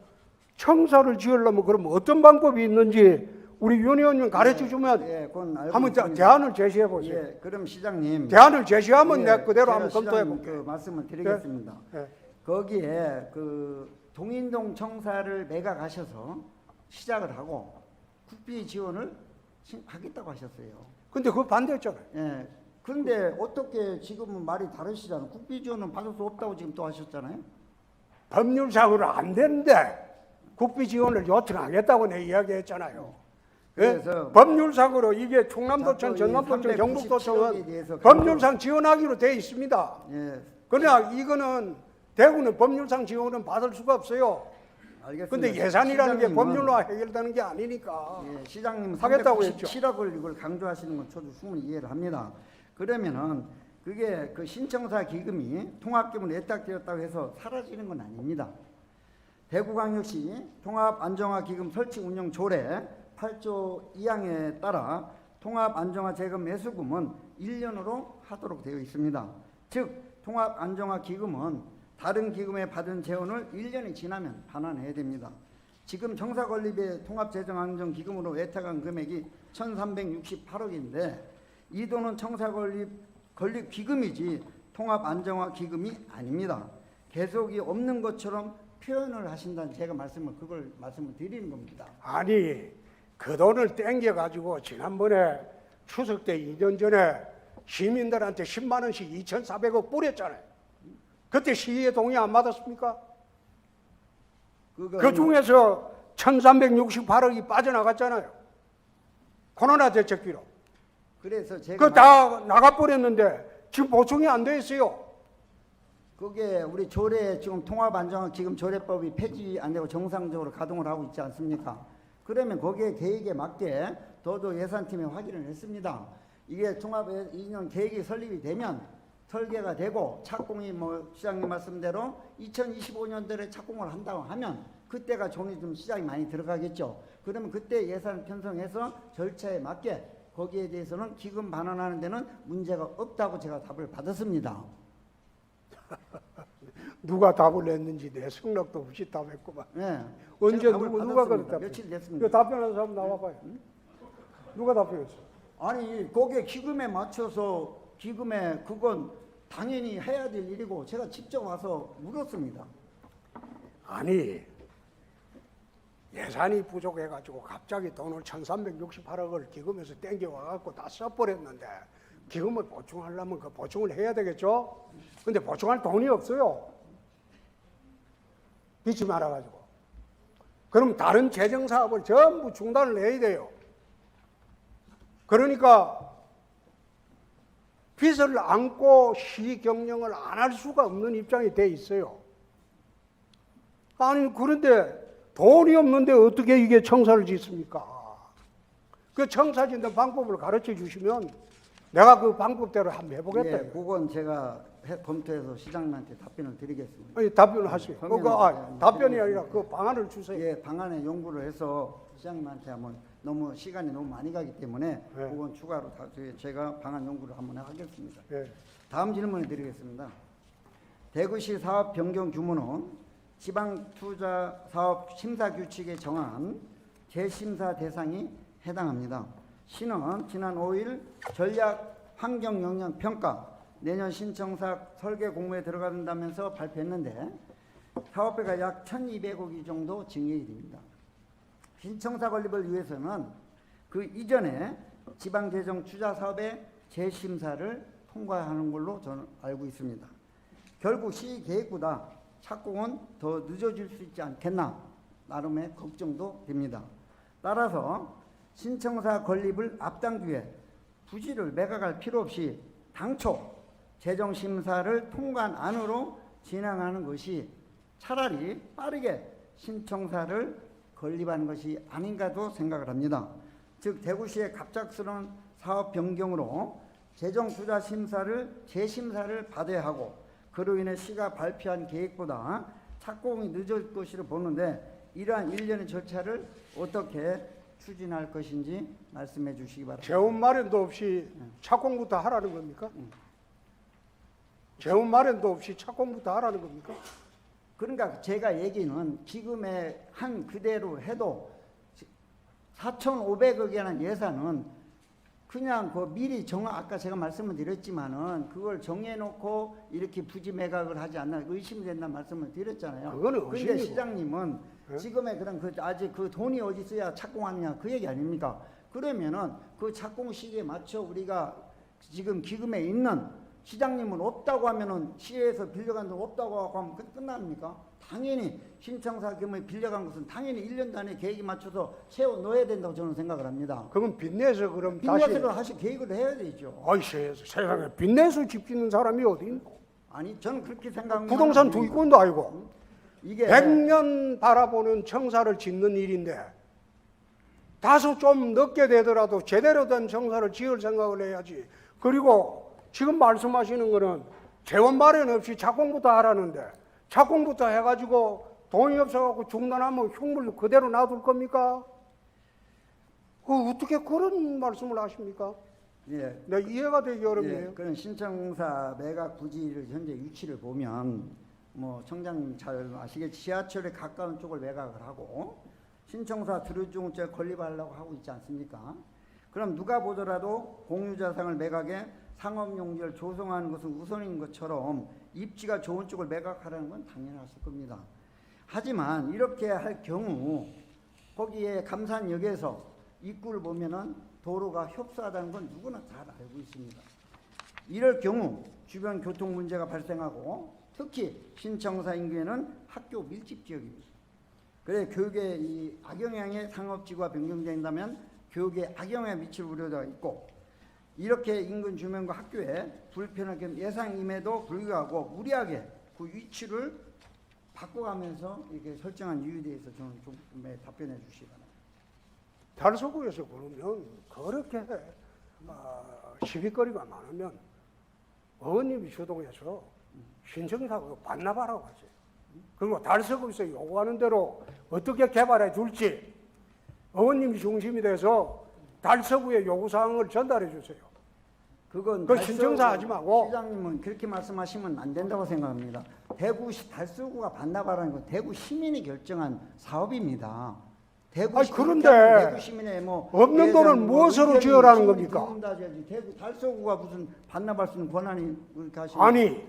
청사를 지으려면 그러면 어떤 방법이 있는지 우리 윤 의원님 가르쳐 주면 그건 알고 한번 있습니다. 대안을 제시해 보세요. 예, 그럼 시장님. 대안을 제시하면 예, 내 그대로 제가 한번 검토해 시장님 볼게요. 그 말씀을 드리겠습니다. 예. 거기에 그 동인동 청사를 매각하셔서 시작을 하고 국비 지원을 하겠다고 하셨어요. 근데 그거 반대했잖아요. 예. 그런데 어떻게 지금은 말이 다르시잖아요. 국비 지원은 받을 수 없다고 지금 또 하셨잖아요. 법률상으로 안 되는데 국비 지원을 요청하겠다고 내 이야기했잖아요. 예? 그래서 법률상으로 이게 충남도청, 자꾸 이 전남도청, 397 경북도청은 에 대해서 법률상 지원하기로 돼 있습니다. 예. 그러나 이거는 대구는 법률상 지원은 받을 수가 없어요. 알겠습니다. 근데 예산이라는 게 시장님은- 법률로 해결되는 게 아니니까. 예, 시장님 하겠다고 했죠. 397억을 이걸 강조하시는 건 저도 충분히 이해를 합니다. 그러면은 그게 그 신청사 기금이 통합기금으로 예탁되었다고 해서 사라지는 건 아닙니다. 대구광역시 통합안정화기금 설치 운영 조례 8조 2항에 따라 통합안정화재금 매수금은 1년으로 하도록 되어 있습니다. 즉 통합안정화기금은 다른 기금에 받은 재원을 1년이 지나면 반환해야 됩니다. 지금 청사건립의 통합재정안정기금으로 예탁한 금액이 1,368억인데 이 돈은 청사건립 기금이지 통합안정화기금이 아닙니다. 계속이 없는 것처럼 표현을 하신다는 제가 말씀을 드리는 겁니다. 아니 그 돈을 땡겨가지고 지난번에 추석 때 2년 전에 시민들한테 10만 원씩 2,400억 뿌렸잖아요. 그때 시의회 동의 안 받았습니까? 그 중에서 1,368억이 빠져나갔잖아요. 코로나 대책비로. 그래서 제가 그 다 나가버렸는데 지금 보충이 안 돼 있어요. 그게 우리 조례 지금 통합안정화 기금 조례법이 폐지 안 되고 정상적으로 가동을 하고 있지 않습니까? 그러면 거기에 계획에 맞게 저도 예산팀에 확인을 했습니다. 이게 통합 2년 계획이 설립이 되면 설계가 되고 착공이 뭐 시장님 말씀대로 2025년도에 착공을 한다고 하면 그때가 돈이 좀 시장이 많이 들어가겠죠. 그러면 그때 예산 편성해서 절차에 맞게 거기에 대해서는 기금 반환하는 데는 문제가 없다고 제가 답을 받았습니다. 누가 답을 냈는지 내 성력도 없이 답했구만. 네. 언제 제가 답을 누가 받았습니다. 그랬다? 며칠 됐습니다. 이거 답변한 사람 나와봐요. 누가 답변했어? 아니 거기에 기금에 맞춰서 기금에 그건 당연히 해야 될 일이고 제가 직접 와서 물었습니다. 아니 예산이 부족해가지고 갑자기 돈을 1,368억을 기금에서 땡겨와갖고 다 써버렸는데 기금을 보충하려면 그 보충을 해야 되겠죠? 근데 보충할 돈이 없어요. 빚이 많아가지고. 그럼 다른 재정사업을 전부 중단을 해야 돼요. 그러니까 빚을 안고 시경영을 안 할 수가 없는 입장이 돼 있어요. 아니 그런데 돈이 없는데 어떻게 이게 청사를 짓습니까? 그 청사 짓는 방법을 가르쳐 주시면 내가 그 방법대로 한번 해보겠다. 예, 그건 제가 검토해서 시장님한테 답변을 드리겠습니다. 아니, 답변을 하세요. 그러면 답변이 아니라 그 방안을 주세요. 예, 방안에 연구를 해서 시장님한테 한번 너무 시간이 너무 많이 가기 때문에 네. 그건 추가로 제가 방안 연구를 한번 하겠습니다. 예. 다음 질문을 드리겠습니다. 대구시 사업 변경 규모는 지방투자사업 심사규칙에 정한 재심사 대상이 해당합니다. 시는 지난 5일 전략 환경 영향 평가 내년 신청사 설계 공모에 들어간다면서 발표했는데 사업비가 약 1,200억이 정도 증액이 됩니다. 신청사 건립을 위해서는 그 이전에 지방재정 투자 사업의 재심사를 통과하는 걸로 저는 알고 있습니다. 결국 시 계획보다 착공은 더 늦어질 수 있지 않겠나 나름의 걱정도 됩니다. 따라서 신청사 건립을 앞당기 위해 부지를 매각할 필요 없이 당초 재정심사를 통과한 안으로 진행하는 것이 차라리 빠르게 신청사를 건립한 것이 아닌가도 생각을 합니다. 즉 대구시의 갑작스러운 사업 변경으로 재정투자심사를 재심사를 받아야 하고 그로 인해 시가 발표한 계획보다 착공이 늦을 것으로 보는데 이러한 일련의 절차를 어떻게 추진할 것인지 말씀해 주시기 바랍니다. 재원 마련도 없이 착공부터 하라는 겁니까? 재원 마련도 없이 착공부터 하라는 겁니까? 그러니까 제가 얘기는 지금의 한 그대로 해도 4,500억이라는 예산은 그냥 그 미리 아까 제가 말씀을 드렸지만은 그걸 정해놓고 이렇게 부지 매각을 하지 않나 의심된다는 말씀을 드렸잖아요. 그거는 근데 의심이고. 시장님은 지금의 그런 아직 그 돈이 어디 있어야 착공하느냐 그 얘기 아닙니까? 그러면은 그 착공 시기에 맞춰 우리가 지금 기금에 있는 시장님은 없다고 하면은 시에서 빌려간 돈 없다고 하면 끝납니까? 당연히 신청사 금을 빌려간 것은 당연히 1년 단위 계획에 맞춰서 채워 넣어야 된다고 저는 생각을 합니다. 그럼 빚내서 그럼 다시 빚내서 하실 계획을 해야 되죠. 아이 세상에 빚내서 집 짓는 사람이 어디 있노? 아니 저는 그렇게 생각합니다. 부동산 투기꾼도 아니고 이게 100년 바라보는 청사를 짓는 일인데 다소 좀 늦게 되더라도 제대로 된 청사를 지을 생각을 해야지. 그리고 지금 말씀하시는 거는 재원 마련 없이 착공부터 하라는데 착공부터 해가지고 돈이 없어갖고 중단하면 흉물 그대로 놔둘 겁니까? 어떻게 그런 말씀을 하십니까? 예. 내 이해가 되기 어렵네요. 예, 그런 신청사 매각 부지를 현재 위치를 보면 뭐 청장님 잘 아시겠지 지하철에 가까운 쪽을 매각을 하고 신청사 주류중증 건립하려고 하고 있지 않습니까? 그럼 누가 보더라도 공유자산을 매각해 상업용지를 조성하는 것은 우선인 것처럼 입지가 좋은 쪽을 매각하라는 건 당연하실 겁니다. 하지만 이렇게 할 경우 거기에 감산역에서 입구를 보면은 도로가 협소하다는 건 누구나 잘 알고 있습니다. 이럴 경우 주변 교통 문제가 발생하고 특히 신청사 인근에는 학교 밀집 지역입니다. 그래 교육에 이 악영향의 상업지구가 변경된다면 교육에 악영향을 미칠 우려가 있고 이렇게 인근 주민과 학교에 불편한 겸 예상임에도 불구하고 무리하게 그 위치를 바꿔가면서 이렇게 설정한 이유에 대해서 저는 좀 답변해 주시기 바랍니다. 달서구에서 그러면 그렇게 시비거리가 많으면 의원님이 주동해서 신청사고 반납하라고 하세요. 그리고 달서구에서 요구하는 대로 어떻게 개발해 줄지 의원님이 중심이 돼서 달서구의 요구사항을 전달해 주세요. 그건 그 신청사 하지 말고. 시장님은 그렇게 말씀하시면 안 된다고 생각합니다. 대구 달서구가 반납하라는 건 대구 시민이 결정한 사업입니다. 대구 아니, 시민, 그런데 대구 시민의 뭐 없는 돈은 무엇으로 지으라는 겁니까? 대구 달서구가 무슨 반납할 수 있는 권한이 그렇게 하시는 아니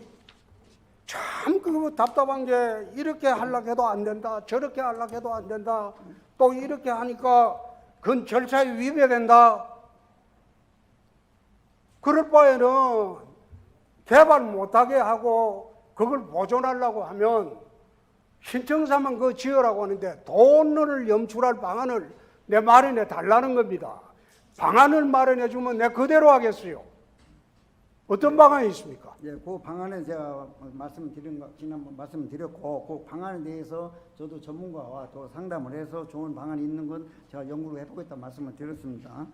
참 그거 답답한 게 이렇게 하려고 해도 안 된다 저렇게 하려고 해도 안 된다 또 이렇게 하니까 그건 절차에 위배된다. 그럴 바에는 개발 못하게 하고 그걸 보존하려고 하면 신청사만 그거 지으라고 하는데 돈을 염출할 방안을 내 마련해 달라는 겁니다. 방안을 마련해 주면 내 그대로 하겠어요. 어떤 방안이 있습니까? 예, 그 방안에 제가 지난번 말씀드렸고 그 방안에 대해서 저도 전문가와 또 상담을 해서 좋은 방안이 있는 건 제가 연구를 해보겠다는 말씀을 드렸습니다.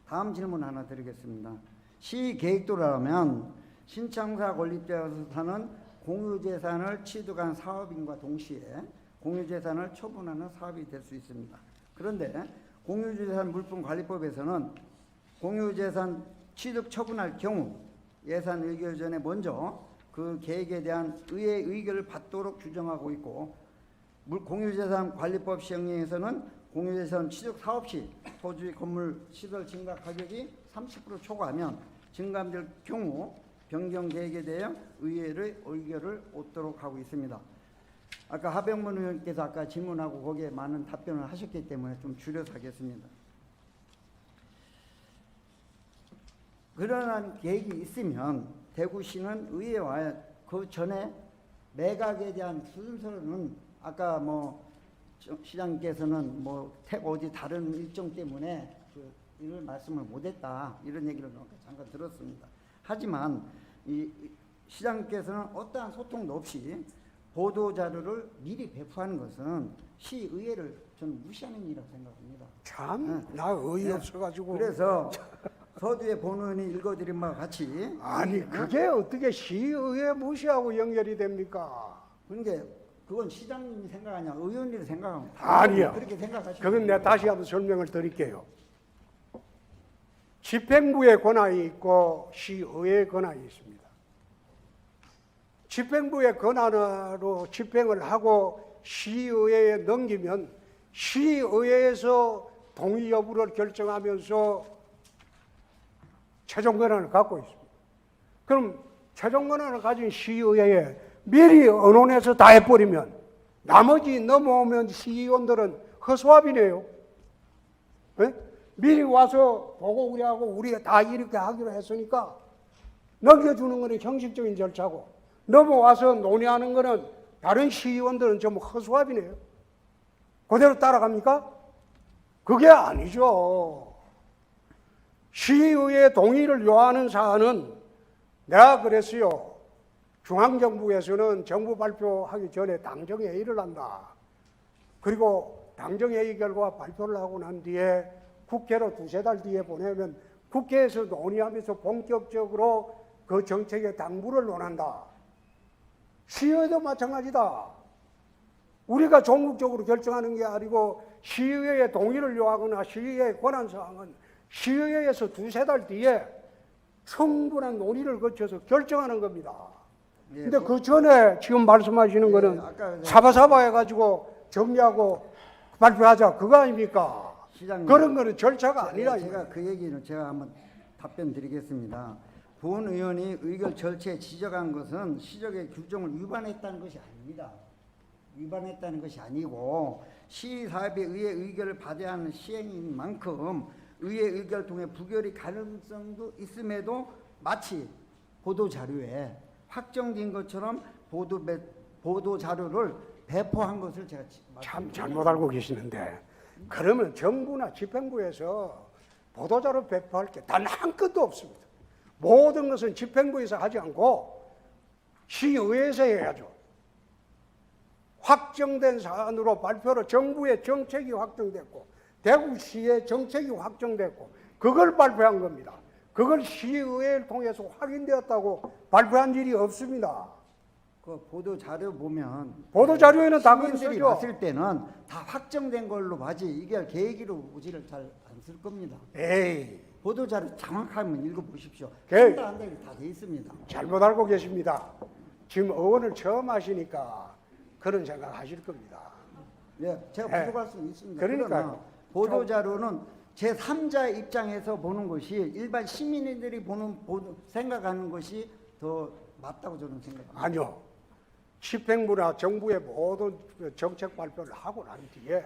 다음 질문 하나 드리겠습니다. 시 계획도라면 신청사 건립자로서는 공유재산을 취득한 사업인과 동시에 공유재산을 처분하는 사업이 될 수 있습니다. 그런데 공유재산 물품관리법에서는 공유재산 취득 처분할 경우 예산 의결 전에 먼저 그 계획에 대한 의회 의결을 받도록 규정하고 있고 공유재산 관리법 시행령에서는 공유재산 취득 사업 시 토지 건물 시설 증가 가격이 30% 초과하면 증감될 경우 변경 계획에 대해 의회의 의결을 얻도록 하고 있습니다. 아까 하병문 의원께서 아까 질문하고 거기에 많은 답변을 하셨기 때문에 좀 줄여서 하겠습니다. 그러한 계획이 있으면 대구시는 의회와 그 전에 매각에 대한 순서는 아까 뭐 시장님께서는 뭐 어디 다른 일정 때문에 이런 말씀을 못했다 이런 얘기를 잠깐 들었습니다. 하지만 이 시장님께서는 어떠한 소통도 없이 보도 자료를 미리 배포하는 것은 시의회를 저는 무시하는 일이라고 생각합니다. 참 나 어이없어가지고. 그래서 서두에 본원이 읽어드린 바와 같이 아니 그게 어떻게 시의회 무시하고 연결이 됩니까? 그러니까 그건 시장님이 생각하냐 의원님이 생각합니다. 아니요. 그렇게 생각하시면 그건 내가 다시 한번 설명을 드릴게요. 집행부의 권한이 있고 시의회의 권한이 있습니다. 집행부의 권한으로 집행을 하고 시의회에 넘기면 시의회에서 동의 여부를 결정하면서 최종 권한을 갖고 있습니다. 그럼 최종 권한을 가진 시의회에 미리 언론에서 다 해버리면 나머지 넘어오면 시의원들은 허수아비네요. 네? 미리 와서 보고 우리가 다 이렇게 하기로 했으니까 넘겨주는 것은 형식적인 절차고 넘어와서 논의하는 것은 다른 시의원들은 전부 허수아비네요. 그대로 따라갑니까? 그게 아니죠. 시의회의 동의를 요하는 사안은 내가 그랬어요. 중앙정부에서는 정부 발표하기 전에 당정회의를 한다. 그리고 당정회의 결과 발표를 하고 난 뒤에 국회로 두세 달 뒤에 보내면 국회에서 논의하면서 본격적으로 그 정책의 당부를 논한다. 시의회도 마찬가지다. 우리가 전국적으로 결정하는 게 아니고 시의회의 동의를 요하거나 시의회의 권한사항은 시의회에서 두세 달 뒤에 충분한 논의를 거쳐서 결정하는 겁니다. 근데 그 전에 지금 말씀하시는 거는 사바사바 해가지고 정리하고 발표하자 그거 아닙니까? 시장님, 그런 거는 절차가 아니라 제가 그 얘기는 제가 한번 답변 드리겠습니다. 본 의원이 의결 절차에 지적한 것은 시적의 규정을 위반했다는 것이 아닙니다. 위반했다는 것이 아니고 시사업에 의해 의결을 받아야 하는 시행인 만큼 의회 의결을 통해 부결이 가능성도 있음에도 마치 보도 자료에 확정된 것처럼 보도 자료를 배포한 것을 제가 참 잘못 알고 계시는데 그러면 정부나 집행부에서 보도자료 배포할 게 단 한 건도 없습니다. 모든 것은 집행부에서 하지 않고 시의회에서 해야죠. 확정된 사안으로 발표로 정부의 정책이 확정됐고 대구시의 정책이 확정됐고 그걸 발표한 겁니다. 그걸 시의회를 통해서 확인되었다고 발표한 일이 없습니다. 그 보도 자료 보면 보도 자료에는 다 그런 시민들이 쓰죠. 봤을 때는 다 확정된 걸로 봐지 이게 계기로 오지를 잘 안 쓸 겁니다. 에이, 보도 자료 장확하면 읽어보십시오. 그- 한다 다돼 있습니다. 잘못 알고 계십니다. 지금 의원을 처음 하시니까 그런 생각 하실 겁니다. 예, 제가 네. 부족할 수는 있습니다. 그러니까요. 그러나 보도 자료는 제 3자의 입장에서 보는 것이 일반 시민들이 생각하는 것이 더 맞다고 저는 생각합니다. 아니요. 집행부나 정부의 모든 정책 발표를 하고 난 뒤에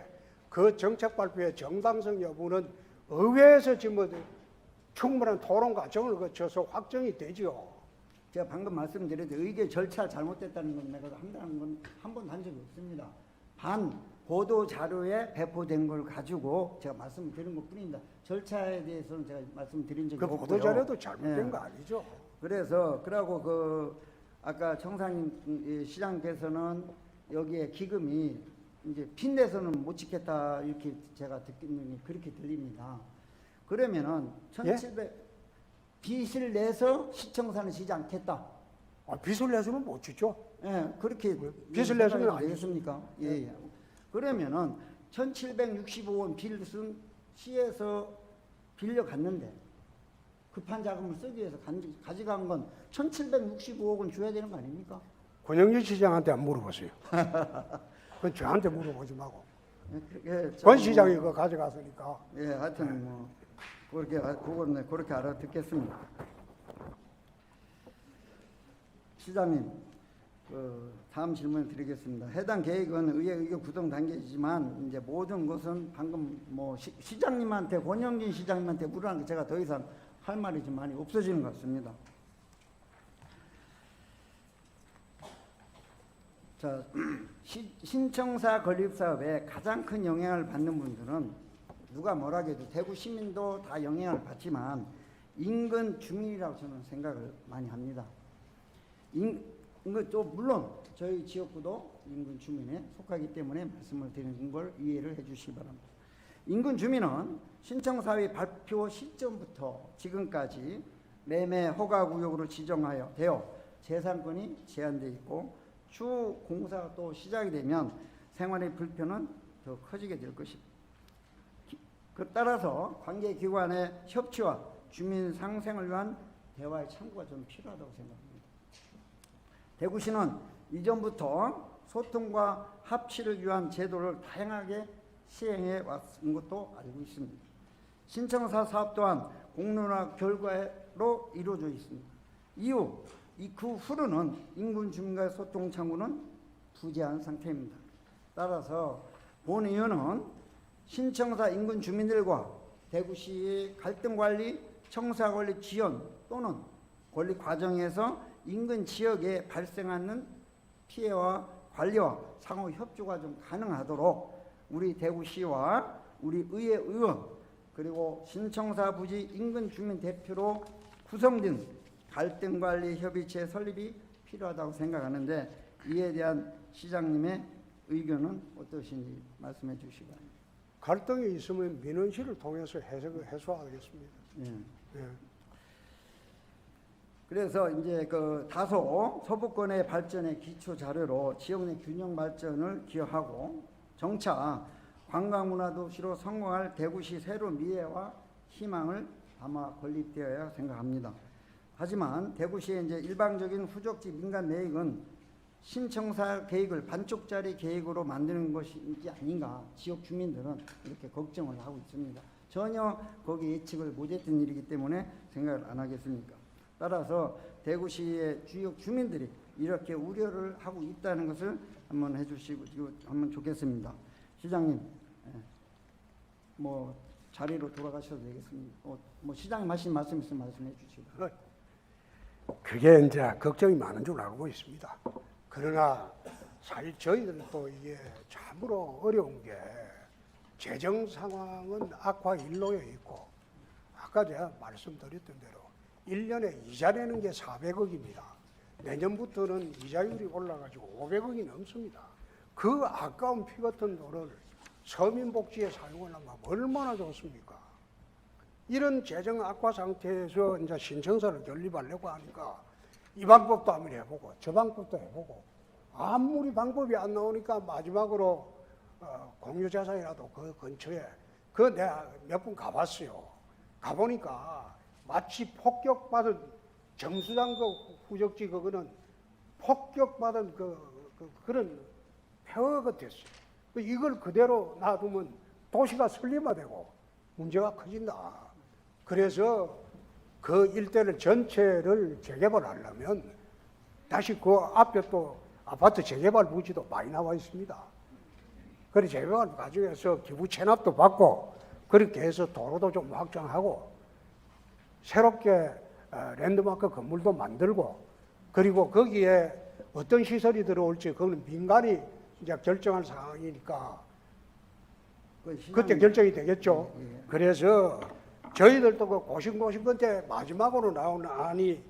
그 정책 발표의 정당성 여부는 의회에서 지금 충분한 토론 과정을 거쳐서 확정이 되죠. 제가 방금 말씀드렸듯이 의결 절차 잘못됐다는 건 내가 한다는 건 한 번도 한 적이 없습니다. 보도 자료에 배포된 걸 가지고 제가 말씀드린 것 뿐입니다. 절차에 대해서는 제가 말씀드린 적이 그 없고요. 보도 자료도 잘못된 예. 거 아니죠. 그래서 그러고 아까 청사님 시장께서는 여기에 기금이 이제 빚 내서는 못 지켰다 이렇게 제가 듣기는 그렇게 들립니다. 그러면은 1,700 빚을 내서 시청사는 지지 않겠다. 빚을 내서는 못 지죠. 예, 그렇게 빚을 내서는 아니죠. 되겠습니까? 예, 예. 그러면은 1,765원 빚은 시에서 빌려갔는데 급한 자금을 쓰기 위해서 가져간 건 1,765억은 줘야 되는 거 아닙니까? 권영진 시장한테 안 물어보세요. 그건 저한테 물어보지 마고. 예, 권 시장이 그거 가져갔으니까. 예, 하여튼 뭐 그거는 그렇게 알아듣겠습니다. 시장님, 다음 질문을 드리겠습니다. 해당 계획은 의회 의결 구성 단계이지만 이제 모든 것은 방금 뭐 시장님한테 권영진 시장님한테 물어난 게 제가 더 이상 할 말이 좀 많이 없어지는 것 같습니다. 자, 신청사 건립사업에 가장 큰 영향을 받는 분들은 누가 뭐라 해도 대구 시민도 다 영향을 받지만 인근 주민이라고 저는 생각을 많이 합니다. 또 물론 저희 지역구도 인근 주민에 속하기 때문에 말씀을 드리는 걸 이해를 해주시기 바랍니다. 인근 주민은 신청사위 발표 시점부터 지금까지 매매 허가구역으로 지정하여 되어 재산권이 제한되어 있고 추후 공사가 또 시작이 되면 생활의 불편은 더 커지게 될 것입니다. 따라서 관계기관의 협치와 주민 상생을 위한 대화의 창구가 좀 필요하다고 생각합니다. 대구시는 이전부터 소통과 합치를 위한 제도를 다양하게 시행해 왔은 것도 알고 있습니다. 신청사 사업 또한 공론화 결과로 이루어져 있습니다. 그 후로는 인근 주민과의 소통 창구는 부재한 상태입니다. 따라서 본 의원은 신청사 인근 주민들과 대구시의 갈등 관리, 청사 관리 지연 또는 권리 과정에서 인근 지역에 발생하는 피해와 관리와 상호 협조가 좀 가능하도록 우리 대구시와 우리 의회 의원 그리고 신청사 부지 인근 주민 대표로 구성된 갈등관리협의체 설립이 필요하다고 생각하는데 이에 대한 시장님의 의견은 어떠신지 말씀해 주시기 바랍니다. 갈등이 있으면 민원실을 통해서 해소하겠습니다. 예. 예. 그래서 이제 그 다소 서부권의 발전의 기초 자료로 지역 내 균형 발전을 기여하고 정차 관광문화도시로 성공할 대구시 새로운 미래와 희망을 담아 건립되어야 생각합니다. 하지만 대구시의 이제 일방적인 후적지 민간 매입은 신청사 계획을 반쪽짜리 계획으로 만드는 것이지 아닌가 지역 주민들은 이렇게 걱정을 하고 있습니다. 전혀 거기 예측을 못했던 일이기 때문에 생각을 안 하겠습니까? 따라서 대구시의 주역 주민들이 이렇게 우려를 하고 있다는 것을 한번 해주시고 하면 좋겠습니다. 시장님, 뭐 자리로 돌아가셔도 되겠습니다. 뭐 시장님 하신 말씀 있으면 말씀해 주시고. 그게 이제 걱정이 많은 줄 알고 있습니다. 그러나 사실 저희들도 이게 참으로 어려운 게 재정 상황은 악화 일로에 있고 아까 제가 말씀드렸던 대로 1년에 이자 내는 게 400억입니다. 내년부터는 이자율이 올라가지고 500억이 넘습니다. 그 아까운 피 같은 돈을 서민복지에 사용하려면 얼마나 좋습니까? 이런 재정 악화 상태에서 이제 신청서를 건립하려고 하니까 이 방법도 한번 해보고 저 방법도 해보고 아무리 방법이 안 나오니까 마지막으로 공유자산이라도 그 근처에 내가 몇 번 가봤어요. 가보니까 마치 폭격받은 정수장 그 후적지 그거는 폭격받은 그런 폐허 같았어요. 이걸 그대로 놔두면 도시가 설립화되고 문제가 커진다. 그래서 그 일대를 전체를 재개발하려면 다시 그 앞에 또 아파트 재개발 부지도 많이 나와 있습니다. 그래서 재개발 과정에서 기부 체납도 받고 그렇게 해서 도로도 좀 확장하고 새롭게 랜드마크 건물도 만들고 그리고 거기에 어떤 시설이 들어올지 그건 민간이 이제 결정할 상황이니까 그때 결정이 되겠죠. 예. 그래서 저희들도 그 고심고심 끝에 마지막으로 나온 안이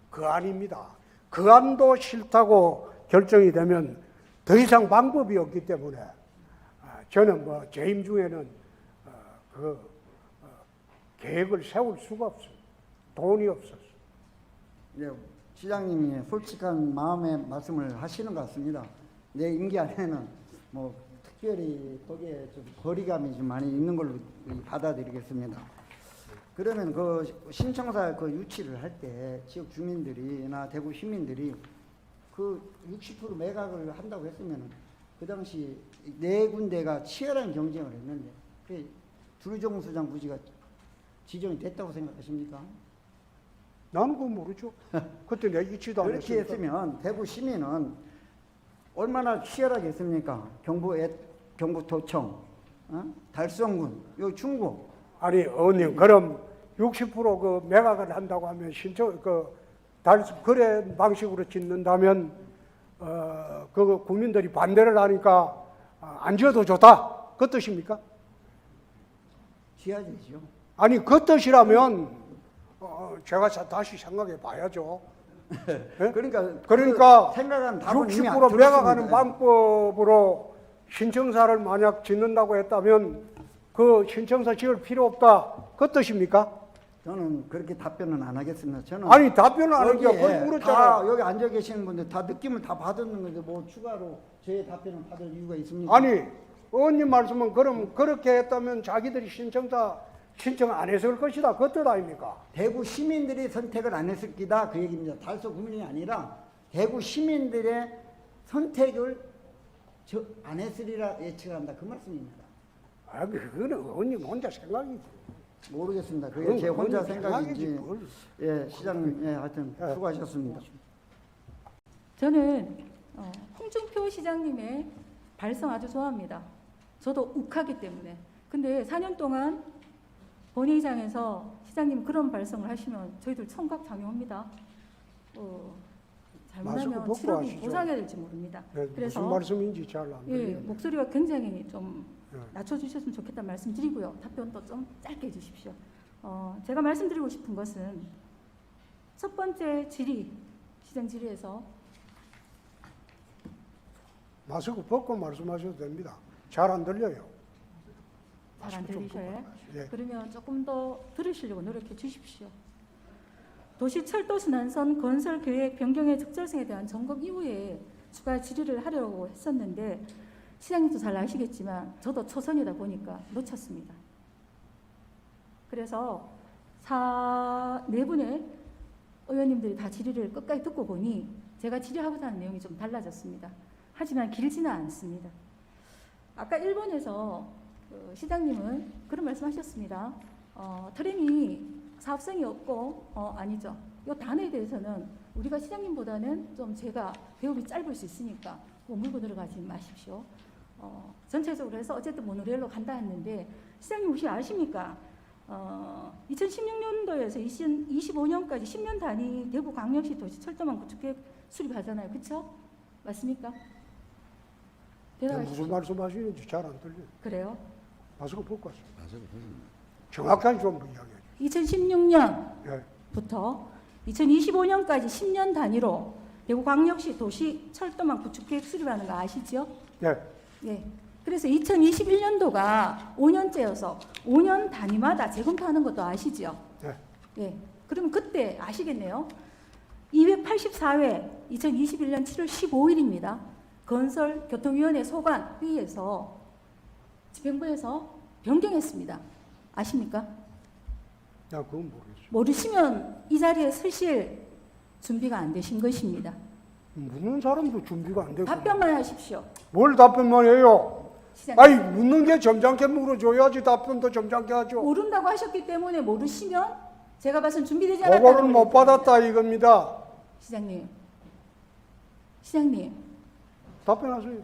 그 안입니다. 그 안도 싫다고 결정이 되면 더 이상 방법이 없기 때문에 저는 뭐 재임 중에는 계획을 세울 수가 없어요. 돈이 없었어요. 예, 시장님이 솔직한 마음의 말씀을 하시는 것 같습니다. 내 임기 안에는 뭐 특별히 거기에 좀 거리감이 좀 많이 있는 걸로 받아들이겠습니다. 그러면 그 신청사 그 유치를 할 때 지역 주민들이나 대구 시민들이 그 60% 매각을 한다고 했으면 그 당시 네 군데가 치열한 경쟁을 했는데 그 두류정수장 부지가 지정이 됐다고 생각하십니까? 나는 그건 모르죠. 그때 내 이치도 안 그렇게 했으니까. 했으면 대구 시민은 얼마나 치열하게 했습니까? 경부도청, 달성군, 여기 중구. 아니 의원님 그럼 60% 그 매각을 한다고 하면 신청 그런 방식으로 짓는다면 그 국민들이 반대를 하니까 안 지어도 좋다 그 뜻입니까? 지어야 되죠. 아니 그 뜻이라면 제가 다시 생각해 봐야죠. 예? 그러니까 그러니까 그 생각한 답은 이미 60% 들었습니다. 매각하는 방법으로 신청사를 만약 짓는다고 했다면 그 신청사 지을 필요 없다. 그 뜻입니까? 저는 그렇게 답변은 안 하겠습니다. 저는 아니 답변을 안 하니까 여기에 그걸 다 물었잖아요. 여기 앉아 계시는 분들 다 느낌을 다 받았는 건데 뭐 추가로 제 답변을 받을 이유가 있습니까? 아니 의원님 말씀은 그럼 그렇게 했다면 자기들이 신청사 신청 안 했을 것이다. 그 뜻 아닙니까? 대구 시민들이 선택을 안 했을 기다 그 얘기입니다. 달서 국민이 아니라 대구 시민들의 선택을 안 했으리라 예측한다 그 말씀입니다. 아, 그거는 의원님 혼자 생각이지. 모르겠습니다. 그게 그건 제 혼자 의원님 생각인지. 생각이지, 예, 시장님, 예, 하여튼 예. 수고하셨습니다. 저는 홍준표 시장님의 발성 아주 좋아합니다. 저도 욱하기 때문에. 근데 4년 동안 본회의장에서 시장님 그런 발성을 하시면 저희들 청각장애입니다. 마스크 잘못하면 벗고 7억이 하시죠. 보상해야 될지 모릅니다. 네, 그래서 무슨 말씀인지 잘 안 예, 들려요. 목소리가 굉장히 좀 예. 낮춰주셨으면 좋겠다는 말씀 드리고요. 답변도 좀 짧게 해주십시오. 제가 말씀드리고 싶은 것은 첫 번째 질의, 시장 질의에서 마스크 벗고 말씀하셔도 됩니다. 잘 안 들려요. 잘 안 마스크 좀 들리셔요? 벗고 예. 그러면 조금 더 들으시려고 노력해 주십시오. 도시철도순환선 건설 계획 변경의 적절성에 대한 점검 이후에 추가 질의를 하려고 했었는데 시장님도 잘 아시겠지만 저도 초선이다 보니까 놓쳤습니다. 그래서 네 분의 의원님들이 다 질의를 끝까지 듣고 보니 제가 질의하고자 하는 내용이 좀 달라졌습니다. 하지만 길지는 않습니다. 아까 일본에서 시장님은 그런 말씀하셨습니다. 트램이 사업성이 없고 아니죠. 이 단어에 대해서는 우리가 시장님보다는 좀 제가 배움이 짧을 수 있으니까 뭐 물고 들어가지 마십시오. 전체적으로 해서 어쨌든 모노레일로 간다 했는데 시장님 혹시 아십니까? 2016년도에서 2025년까지 10년 단위 대구광역시 도시철도망 구축계획 수립하잖아요. 그렇죠? 맞습니까? 무슨 말씀하시는지 잘 안 들려요. 그래요? 마스크 벗고 하세요. 정확하게 좀 이야기해요. 2016년부터 2025년까지 10년 단위로 대구광역시 도시철도망 구축계획 수립하는 거 아시죠? 네. 예. 그래서 2021년도가 5년째여서 5년 단위마다 재검토하는 것도 아시죠? 네. 예. 그러면 그때 아시겠네요. 284회 2021년 7월 15일입니다. 건설교통위원회 소관 회의에서 집행부에서 변경했습니다. 아십니까? 야, 그건 모르겠어요. 모르시면 이 자리에 서실 준비가 안 되신 것입니다. 묻는 사람도 준비가 안 되고. 답변만 하십시오. 뭘 답변만 해요? 시장님. 아니, 묻는 게 점잖게 물어줘야지 답변도 점잖게 하죠. 모른다고 하셨기 때문에 모르시면 제가 봐선 준비되지 않았다는 그거를 못 받았다 이겁니다. 시장님 답변하세요.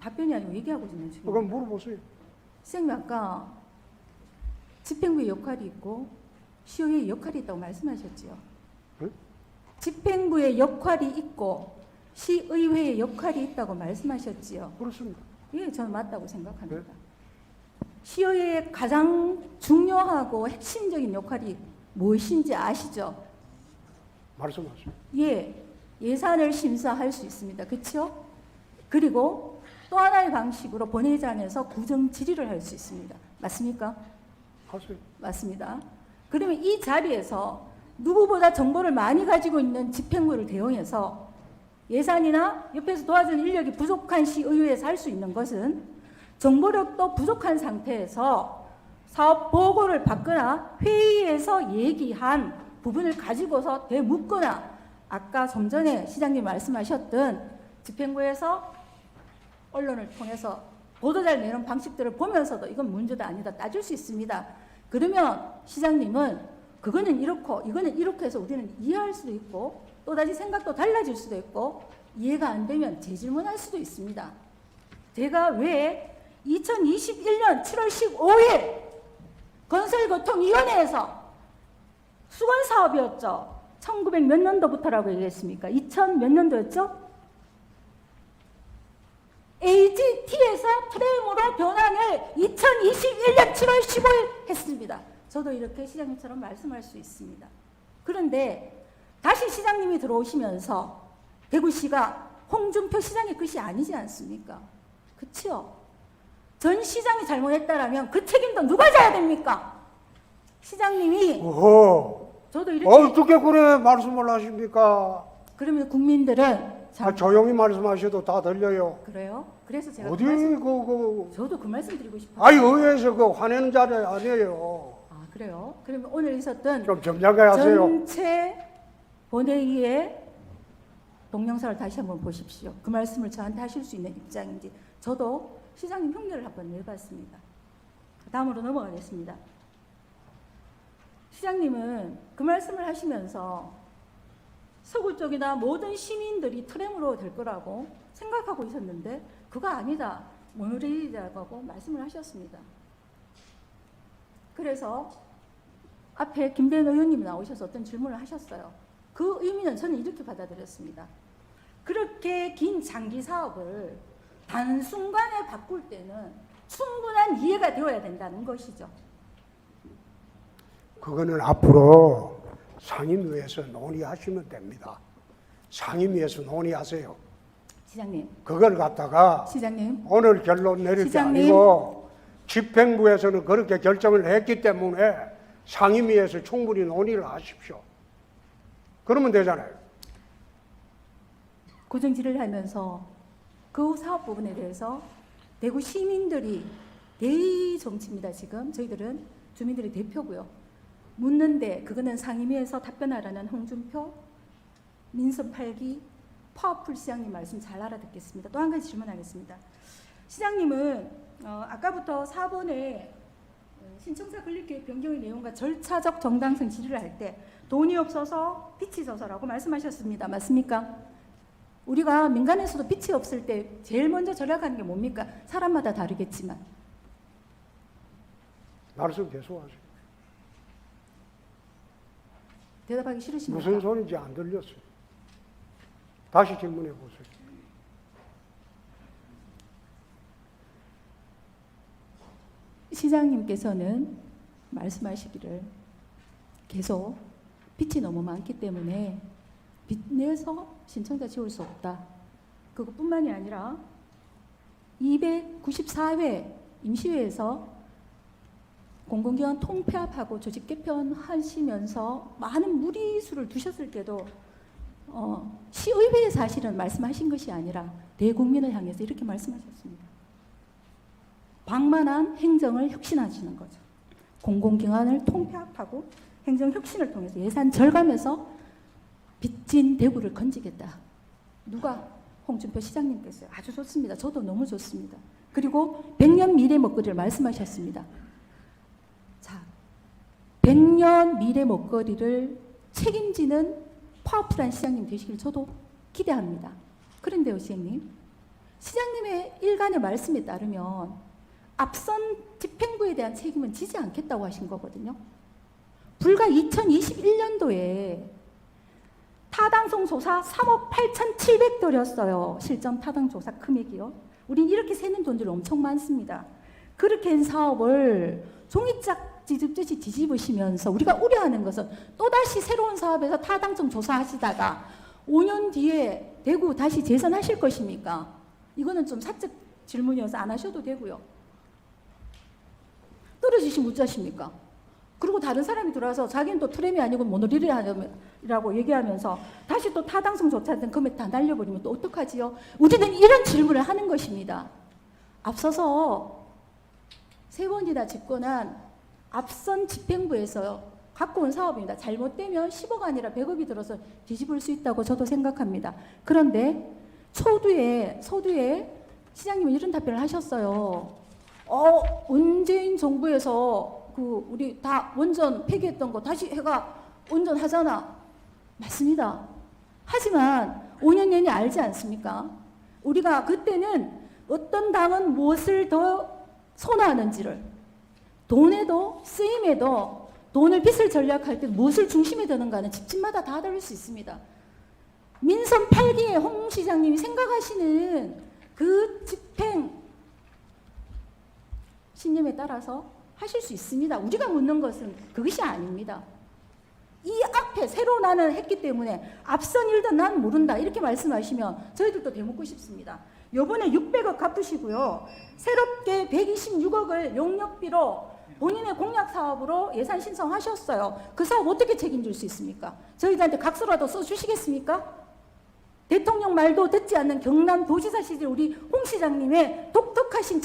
답변이 아니고 얘기하고 있는 중입니다. 그럼 물어보세요. 시장님 아까 집행부의 역할이 있고 시의회의 역할이 있다고 말씀하셨지요. 응? 집행부의 역할이 있고 시의회의 역할이 있다고 말씀하셨지요. 그렇습니다. 예, 저는 맞다고 생각합니다. 네. 시의회의 가장 중요하고 핵심적인 역할이 무엇인지 아시죠? 말씀하세요. 예, 예산을 심사할 수 있습니다. 그렇죠? 그리고 또 하나의 방식으로 본회의장에서 구정 질의를 할 수 있습니다. 맞습니까? 하세요. 맞습니다. 그러면 이 자리에서 누구보다 정보를 많이 가지고 있는 집행부를 대응해서 예산이나 옆에서 도와주는 인력이 부족한 시의회에서 할 수 있는 것은 정보력도 부족한 상태에서 사업 보고를 받거나 회의에서 얘기한 부분을 가지고서 되묻거나 아까 좀 전에 시장님 말씀하셨던 집행부에서 언론을 통해서 보도자를 내는 방식들을 보면서도 이건 문제다 아니다 따질 수 있습니다. 그러면 시장님은 그거는 이렇고 이거는 이렇게 해서 우리는 이해할 수도 있고 또다시 생각도 달라질 수도 있고 이해가 안 되면 재질문할 수도 있습니다. 제가 왜 2021년 7월 15일 건설교통위원회에서 수건사업이었죠. 1900 몇 년도부터라고 얘기했습니까? 2000 몇 년도였죠? AGT에서 트램으로 변환을 2021년 7월 15일 했습니다. 저도 이렇게 시장님처럼 말씀할 수 있습니다. 그런데 다시 시장님이 들어오시면서 대구시가 홍준표 시장의 것이 아니지 않습니까? 그치요? 전 시장이 잘못했다라면 그 책임도 누가 져야 됩니까? 시장님이 어허, 저도 이렇게 어떻게 그래 말씀을 하십니까? 그러면 국민들은 조용히 말씀하셔도 다 들려요. 그래요? 그래서 제가 어디 저도 그 말씀 드리고 싶어요. 아니 의회에서 그 화내는 자리 아니에요. 아 그래요? 그러면 오늘 있었던 좀 점잖게 하세요. 전체 본회의의 동영상을 다시 한번 보십시오. 그 말씀을 저한테 하실 수 있는 입장인지 저도 시장님 흉내를 한번 내봤습니다. 다음으로 넘어가겠습니다. 시장님은 그 말씀을 하시면서 서구 쪽이나 모든 시민들이 트램으로 될 거라고 생각하고 있었는데 그거 아니다. 모노레일이라고 말씀을 하셨습니다. 그래서 앞에 김대현 의원님이 나오셔서 어떤 질문을 하셨어요. 그 의미는 저는 이렇게 받아들였습니다. 그렇게 긴 장기 사업을 단순간에 바꿀 때는 충분한 이해가 되어야 된다는 것이죠. 그거는 앞으로 상임위에서 논의하시면 됩니다. 상임위에서 논의하세요. 시장님, 그걸 갖다가 시장님, 오늘 결론 내릴 게 시장님. 아니고 집행부에서는 그렇게 결정을 했기 때문에 상임위에서 충분히 논의를 하십시오. 그러면 되잖아요. 고정질을 하면서 그 사업 부분에 대해서 대구 시민들이 대정치입니다. 지금 저희들은 주민들의 대표고요. 묻는데 그거는 상임위에서 답변하라는 홍준표 민선 8기 파워풀 시장님 말씀 잘 알아듣겠습니다. 또 한 가지 질문하겠습니다. 시장님은 아까부터 4번에 신청사 건립계획 변경의 내용과 절차적 정당성 질의를 할 때 돈이 없어서 빚이 져서라고 말씀하셨습니다. 맞습니까? 우리가 민간에서도 빚이 없을 때 제일 먼저 절약하는 게 뭡니까? 사람마다 다르겠지만. 말씀 계속하세요. 대답하기 싫으십니까? 무슨 소리인지 안 들렸어요. 다시 질문해 보세요. 시장님께서는 말씀하시기를 계속 빚이 너무 많기 때문에 빚 내서 신청자 지울 수 없다. 그것뿐만이 아니라 294회 임시회에서 공공기관 통폐합하고 조직 개편하시면서 많은 무리수를 두셨을 때도 시의회에 사실은 말씀하신 것이 아니라 대국민을 향해서 이렇게 말씀하셨습니다. 방만한 행정을 혁신하시는 거죠. 공공기관을 통폐합하고 행정 혁신을 통해서 예산 절감해서 빚진 대구를 건지겠다. 누가? 홍준표 시장님께서요. 아주 좋습니다. 저도 너무 좋습니다. 그리고 100년 미래 먹거리를 말씀하셨습니다. 자, 100년 미래 먹거리를 책임지는 파워풀한 시장님 되시길 저도 기대합니다. 그런데요, 시장님. 시장님의 일간의 말씀에 따르면 앞선 집행부에 대한 책임은 지지 않겠다고 하신 거거든요. 불과 2021년도에 타당성 조사 3억 8,700도였어요. 실전 타당 조사 금액이요. 우린 이렇게 세는 돈들이 엄청 많습니다. 그렇게 한 사업을 종이짝 뒤집듯이 뒤집으시면서 우리가 우려하는 것은 또다시 새로운 사업에서 타당성 조사하시다가 5년 뒤에 대구 다시 재선하실 것입니까? 이거는 좀 사적 질문이어서 안 하셔도 되고요. 떨어지시면 어쩌십니까? 그리고 다른 사람이 들어와서 자기는 또 트램이 아니고 모노리라고 얘기하면서 다시 또 타당성 조사된 금액 다 날려버리면 또 어떡하지요? 우리는 이런 질문을 하는 것입니다. 앞서서 3번이나 집권한 앞선 집행부에서 갖고 온 사업입니다. 잘못되면 10억 아니라 100억이 들어서 뒤집을 수 있다고 저도 생각합니다. 그런데 서두에 시장님은 이런 답변을 하셨어요. 문재인 정부에서 우리 다 원전 폐기했던 거 다시 해가 원전하잖아. 맞습니다. 하지만 5년 내내 알지 않습니까? 우리가 그때는 어떤 당은 무엇을 더 선호하는지를 돈에도 쓰임에도 돈을 빚을 전략할 때 무엇을 중심에 두는가는 집집마다 다 다를 수 있습니다. 민선 8기의 홍 시장님이 생각하시는 그 집행 신념에 따라서 하실 수 있습니다. 우리가 묻는 것은 그것이 아닙니다. 이 앞에 이렇게 새로 나는 했기 때문에 앞선 일도 난 모른다 이렇게 말씀하시면 저희들도 대묻고 싶습니다. 요번에 600억 갚으시고요. 새롭게 126억을 용역비로 본인의 공약 사업으로 예산 신청하셨어요. 그 사업 어떻게 책임질 수 있습니까? 저희들한테 각서라도 써주시겠습니까? 대통령 말도 듣지 않는 경남도지사 시절 우리 홍 시장님의 독특하신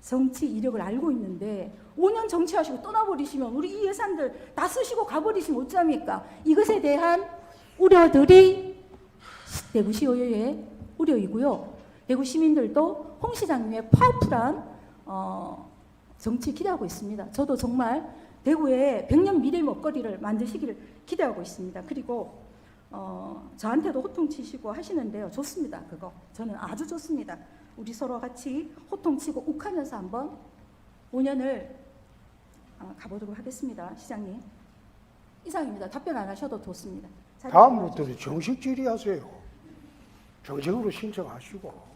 정치 이력을 알고 있는데 5년 정치하시고 떠나버리시면 우리 이 예산들 다 쓰시고 가버리시면 어쩌합니까? 이것에 대한 우려들이 대구시의회의 우려이고요. 대구 시민들도 홍 시장님의 파워풀한 정치 기대하고 있습니다. 저도 정말 대구에 100년 미래 먹거리를 만드시기를 기대하고 있습니다. 그리고 저한테도 호통치시고 하시는데요. 좋습니다. 그거 저는 아주 좋습니다. 우리 서로 같이 호통치고 욱하면서 한번 5년을 가보도록 하겠습니다. 시장님. 이상입니다. 답변 안 하셔도 좋습니다. 다음부터는 정식 질의하세요. 정식으로 신청하시고.